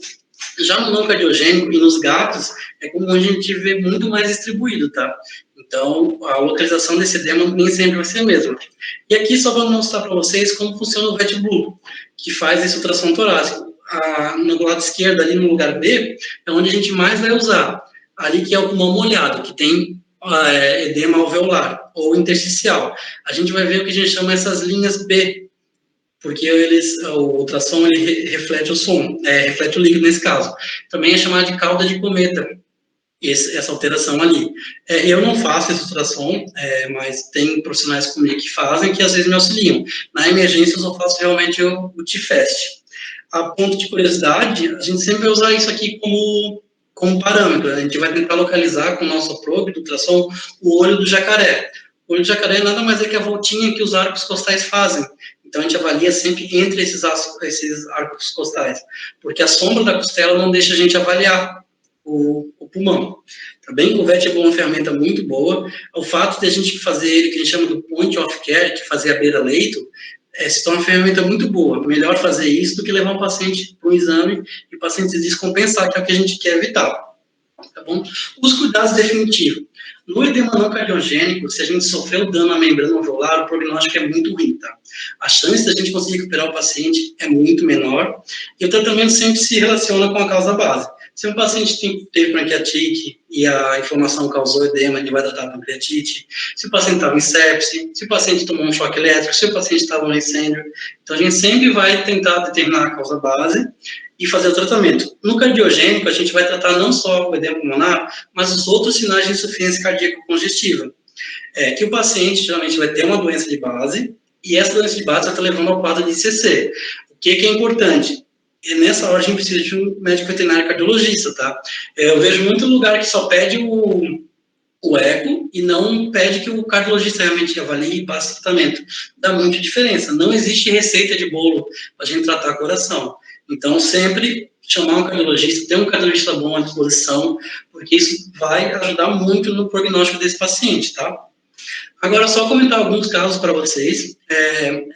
Já no não cardiogênico e nos gatos, é comum a gente ver muito mais distribuído, tá? Então, a localização desse edema nem sempre vai ser a mesma. E aqui só vou mostrar para vocês como funciona o VET-Blue, que faz esse ultrassom torácico. No lado esquerdo, ali no lugar B, é onde a gente mais vai usar. Ali que é o pulmão molhado, que tem edema alveolar ou intersticial. A gente vai ver o que a gente chama essas linhas B, porque o ultrassom ele reflete o som, reflete o líquido nesse caso. Também é chamado de cauda de cometa. essa alteração ali. Eu não faço esse ultrassom, mas tem profissionais comigo que fazem, que às vezes me auxiliam. Na emergência, eu só faço realmente o TFAST. A ponto de curiosidade, a gente sempre vai usar isso aqui como parâmetro. A gente vai tentar localizar com o nosso probe do ultrassom o olho do jacaré. O olho do jacaré nada mais é que a voltinha que os arcos costais fazem. Então, a gente avalia sempre entre esses arcos costais, porque a sombra da costela não deixa a gente avaliar o pulmão. Tá bem? O VET é uma ferramenta muito boa. O fato de a gente fazer ele, que a gente chama do point of care, que fazer a beira-leito, se torna uma ferramenta muito boa. Melhor fazer isso do que levar o paciente para um exame e o paciente se descompensar, que é o que a gente quer evitar. Tá bom? Os cuidados definitivos. No edema não cardiogênico, se a gente sofreu dano à membrana alveolar, o prognóstico é muito ruim, tá? A chance da gente conseguir recuperar o paciente é muito menor, e o tratamento sempre se relaciona com a causa base. Se um paciente teve pancreatite e a inflamação causou edema, ele vai tratar a pancreatite. Se o paciente estava em sepse, se o paciente tomou um choque elétrico, se o paciente estava no incêndio. Então, a gente sempre vai tentar determinar a causa base e fazer o tratamento. No cardiogênico, a gente vai tratar não só o edema pulmonar, mas os outros sinais de insuficiência cardíaca congestiva. Que o paciente geralmente vai ter uma doença de base, e essa doença de base vai estar levando ao quadro de ICC. O que é importante? E nessa hora a gente precisa de um médico veterinário cardiologista, tá? Eu vejo muito lugar que só pede o eco e não pede que o cardiologista realmente avalie e passe tratamento. Dá muita diferença. Não existe receita de bolo para a gente tratar coração. Então, sempre chamar um cardiologista, ter um cardiologista bom à disposição, porque isso vai ajudar muito no prognóstico desse paciente, tá? Agora, só comentar alguns casos para vocês.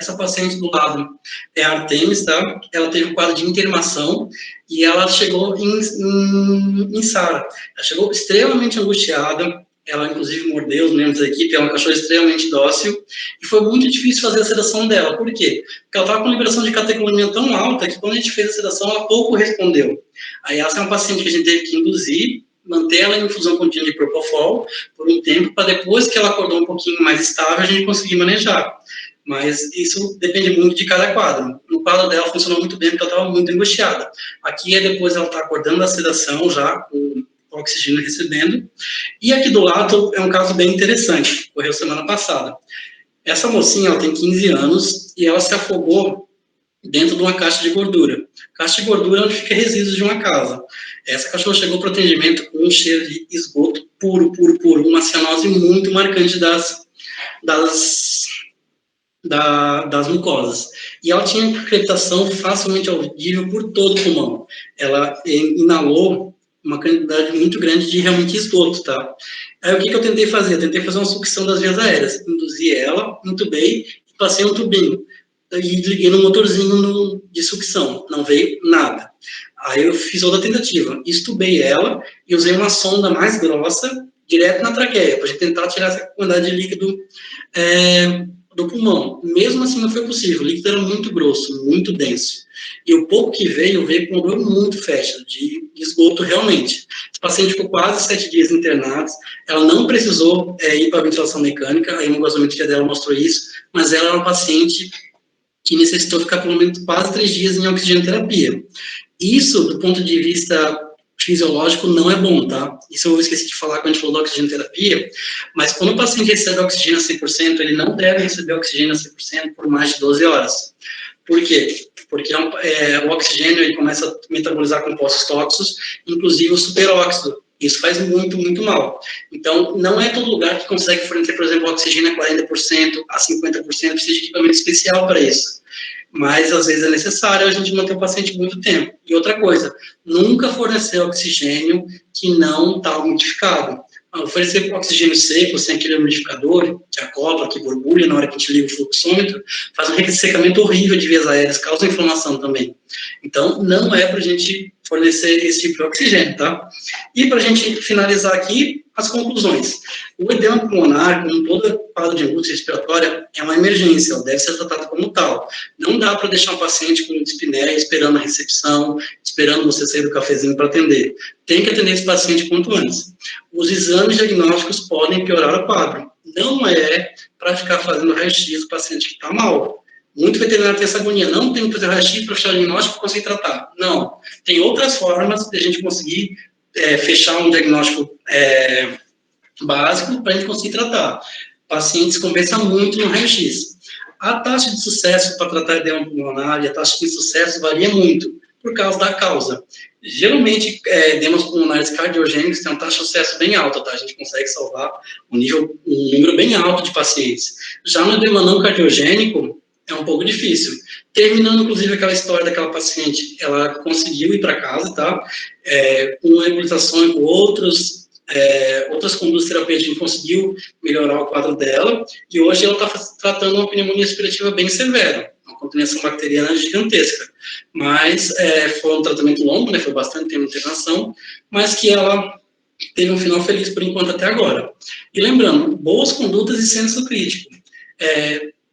Essa paciente do lado é a Artemis, tá? Ela teve um quadro de internação e ela chegou em SARA. Ela chegou extremamente angustiada. Ela, inclusive, mordeu os membros da equipe. É uma cachorra extremamente dócil. E foi muito difícil fazer a sedação dela. Por quê? Porque ela estava com liberação de catecolamina tão alta que, quando a gente fez a sedação, ela pouco respondeu. Aí, essa é uma paciente que a gente teve que induzir, manter ela em infusão contínua de propofol por um tempo, para depois que ela acordou um pouquinho mais estável, a gente conseguir manejar. Mas isso depende muito de cada quadro. No quadro dela funcionou muito bem, porque ela estava muito angustiada. Aqui é depois ela está acordando da sedação, já com o oxigênio recebendo. E aqui do lado é um caso bem interessante, ocorreu semana passada. Essa mocinha, ela tem 15 anos, e ela se afogou dentro de uma caixa de gordura. Caixa de gordura é onde fica resíduos de uma casa. Essa cachorra chegou para o atendimento com um cheiro de esgoto puro, uma cianose muito marcante das mucosas. E ela tinha crepitação facilmente audível por todo o pulmão. Ela inalou uma quantidade muito grande de realmente esgoto, tá? Aí o que eu tentei fazer? Eu tentei fazer uma sucção das vias aéreas. Induzi ela, intubei e passei um tubinho. E liguei no motorzinho de sucção. Não veio nada. Aí eu fiz outra tentativa. Estubei ela e usei uma sonda mais grossa direto na traqueia, para tentar tirar essa quantidade de líquido do pulmão. Mesmo assim não foi possível. O líquido era muito grosso, muito denso. E o pouco que veio com um dor muito fecha, de esgoto realmente. Esse paciente ficou quase 7 dias internado. Ela não precisou ir para a ventilação mecânica, a hemoglobinometria dela mostrou isso, mas ela era uma paciente que necessitou ficar pelo menos quase 3 dias em oxigenoterapia. Isso, do ponto de vista fisiológico, não é bom, tá? Isso eu esqueci de falar quando a gente falou da oxigenoterapia, mas quando o paciente recebe oxigênio a 100%, ele não deve receber oxigênio a 100% por mais de 12 horas. Por quê? Porque o oxigênio ele começa a metabolizar compostos tóxicos, inclusive o superóxido. Isso faz muito, muito mal. Então, não é todo lugar que consegue fornecer, por exemplo, oxigênio a 40%, a 50%, precisa de equipamento especial para isso. Mas, às vezes, é necessário a gente manter o paciente muito tempo. E outra coisa, nunca fornecer oxigênio que não está umidificado. Oferecer oxigênio seco, sem aquele umidificador, que acopla, que borbulha na hora que a gente liga o fluxômetro, faz um ressecamento horrível de vias aéreas, causa inflamação também. Então, não é para a gente fornecer esse tipo de oxigênio, tá? E para a gente finalizar aqui, as conclusões. O edema pulmonar, como todo quadro de angústia respiratória, é uma emergência, ela deve ser tratada como tal. Não dá para deixar um paciente com dispneia esperando a recepção, esperando você sair do cafezinho para atender. Tem que atender esse paciente quanto antes. Os exames diagnósticos podem piorar o quadro. Não é para ficar fazendo raio-x do paciente que está mal. Muito veterinário tem essa agonia. Não tem que fazer raio-x para fechar o diagnóstico e conseguir tratar. Não. Tem outras formas de a gente conseguir fechar um diagnóstico básico para a gente conseguir tratar. Pacientes conversam muito no raio-x. A taxa de sucesso para tratar edema pulmonar e a taxa de sucesso varia muito, por causa da causa. Geralmente, edemas pulmonares cardiogênicos têm uma taxa de sucesso bem alta, tá? A gente consegue salvar um número bem alto de pacientes. Já no edema não cardiogênico, é um pouco difícil. Terminando, inclusive, aquela história daquela paciente, ela conseguiu ir para casa, tá? Com reabilitação e com outras condutas terapêuticas, a gente conseguiu melhorar o quadro dela, e hoje ela está tratando uma pneumonia respirativa bem severa, uma contaminação bacteriana gigantesca. Mas foi um tratamento longo, né? Foi bastante tempo de internação, mas que ela teve um final feliz por enquanto até agora. E lembrando, boas condutas e senso crítico.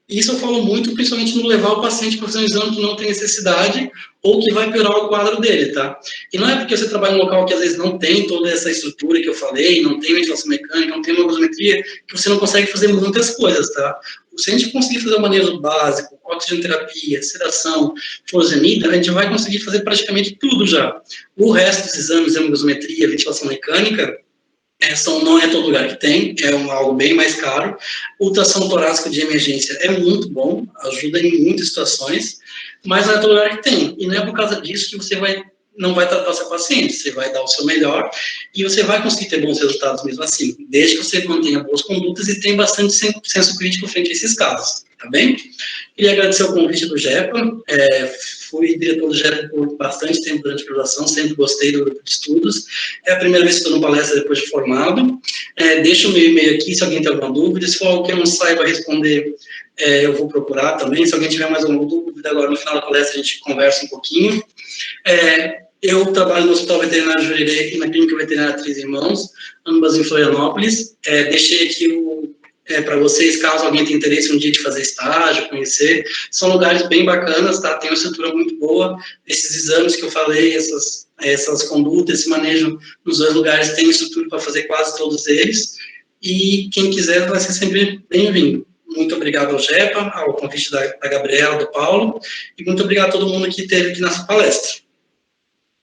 Isso eu falo muito, principalmente no levar o paciente para fazer um exame que não tem necessidade ou que vai piorar o quadro dele, tá? E não é porque você trabalha em um local que às vezes não tem toda essa estrutura que eu falei, não tem ventilação mecânica, não tem uma gasometria, que você não consegue fazer muitas coisas, tá? Se a gente conseguir fazer o manejo básico, oxigenoterapia, sedação, furosemida, a gente vai conseguir fazer praticamente tudo já. O resto dos exames, gasometria, ventilação mecânica, não é todo lugar que tem, algo bem mais caro. Ultrassom torácica de emergência é muito bom, ajuda em muitas situações, mas não é todo lugar que tem. E não é por causa disso que você não vai tratar o seu paciente, você vai dar o seu melhor e você vai conseguir ter bons resultados mesmo assim, desde que você mantenha boas condutas e tenha bastante senso crítico frente a esses casos, tá bem? Queria agradecer o convite do GEPA, fui diretor do GEPA por bastante tempo durante a graduação, sempre gostei do grupo de estudos, é a primeira vez que estou numa palestra depois de formado, deixa o meu e-mail aqui se alguém tem alguma dúvida, se for algo que eu não saiba responder, eu vou procurar também, se alguém tiver mais alguma dúvida, agora no final da palestra a gente conversa um pouquinho. Eu trabalho no Hospital Veterinário Jurerê e na Clínica Veterinária Três Irmãos, ambas em Florianópolis. Deixei aqui para vocês, caso alguém tenha interesse um dia de fazer estágio, conhecer. São lugares bem bacanas, tá? Tem uma estrutura muito boa. Esses exames que eu falei, essas condutas, esse manejo nos dois lugares, tem estrutura para fazer quase todos eles. E quem quiser vai ser sempre bem-vindo. Muito obrigado ao GEPA, ao convite da Gabriela, do Paulo, e muito obrigado a todo mundo que esteve aqui nessa palestra.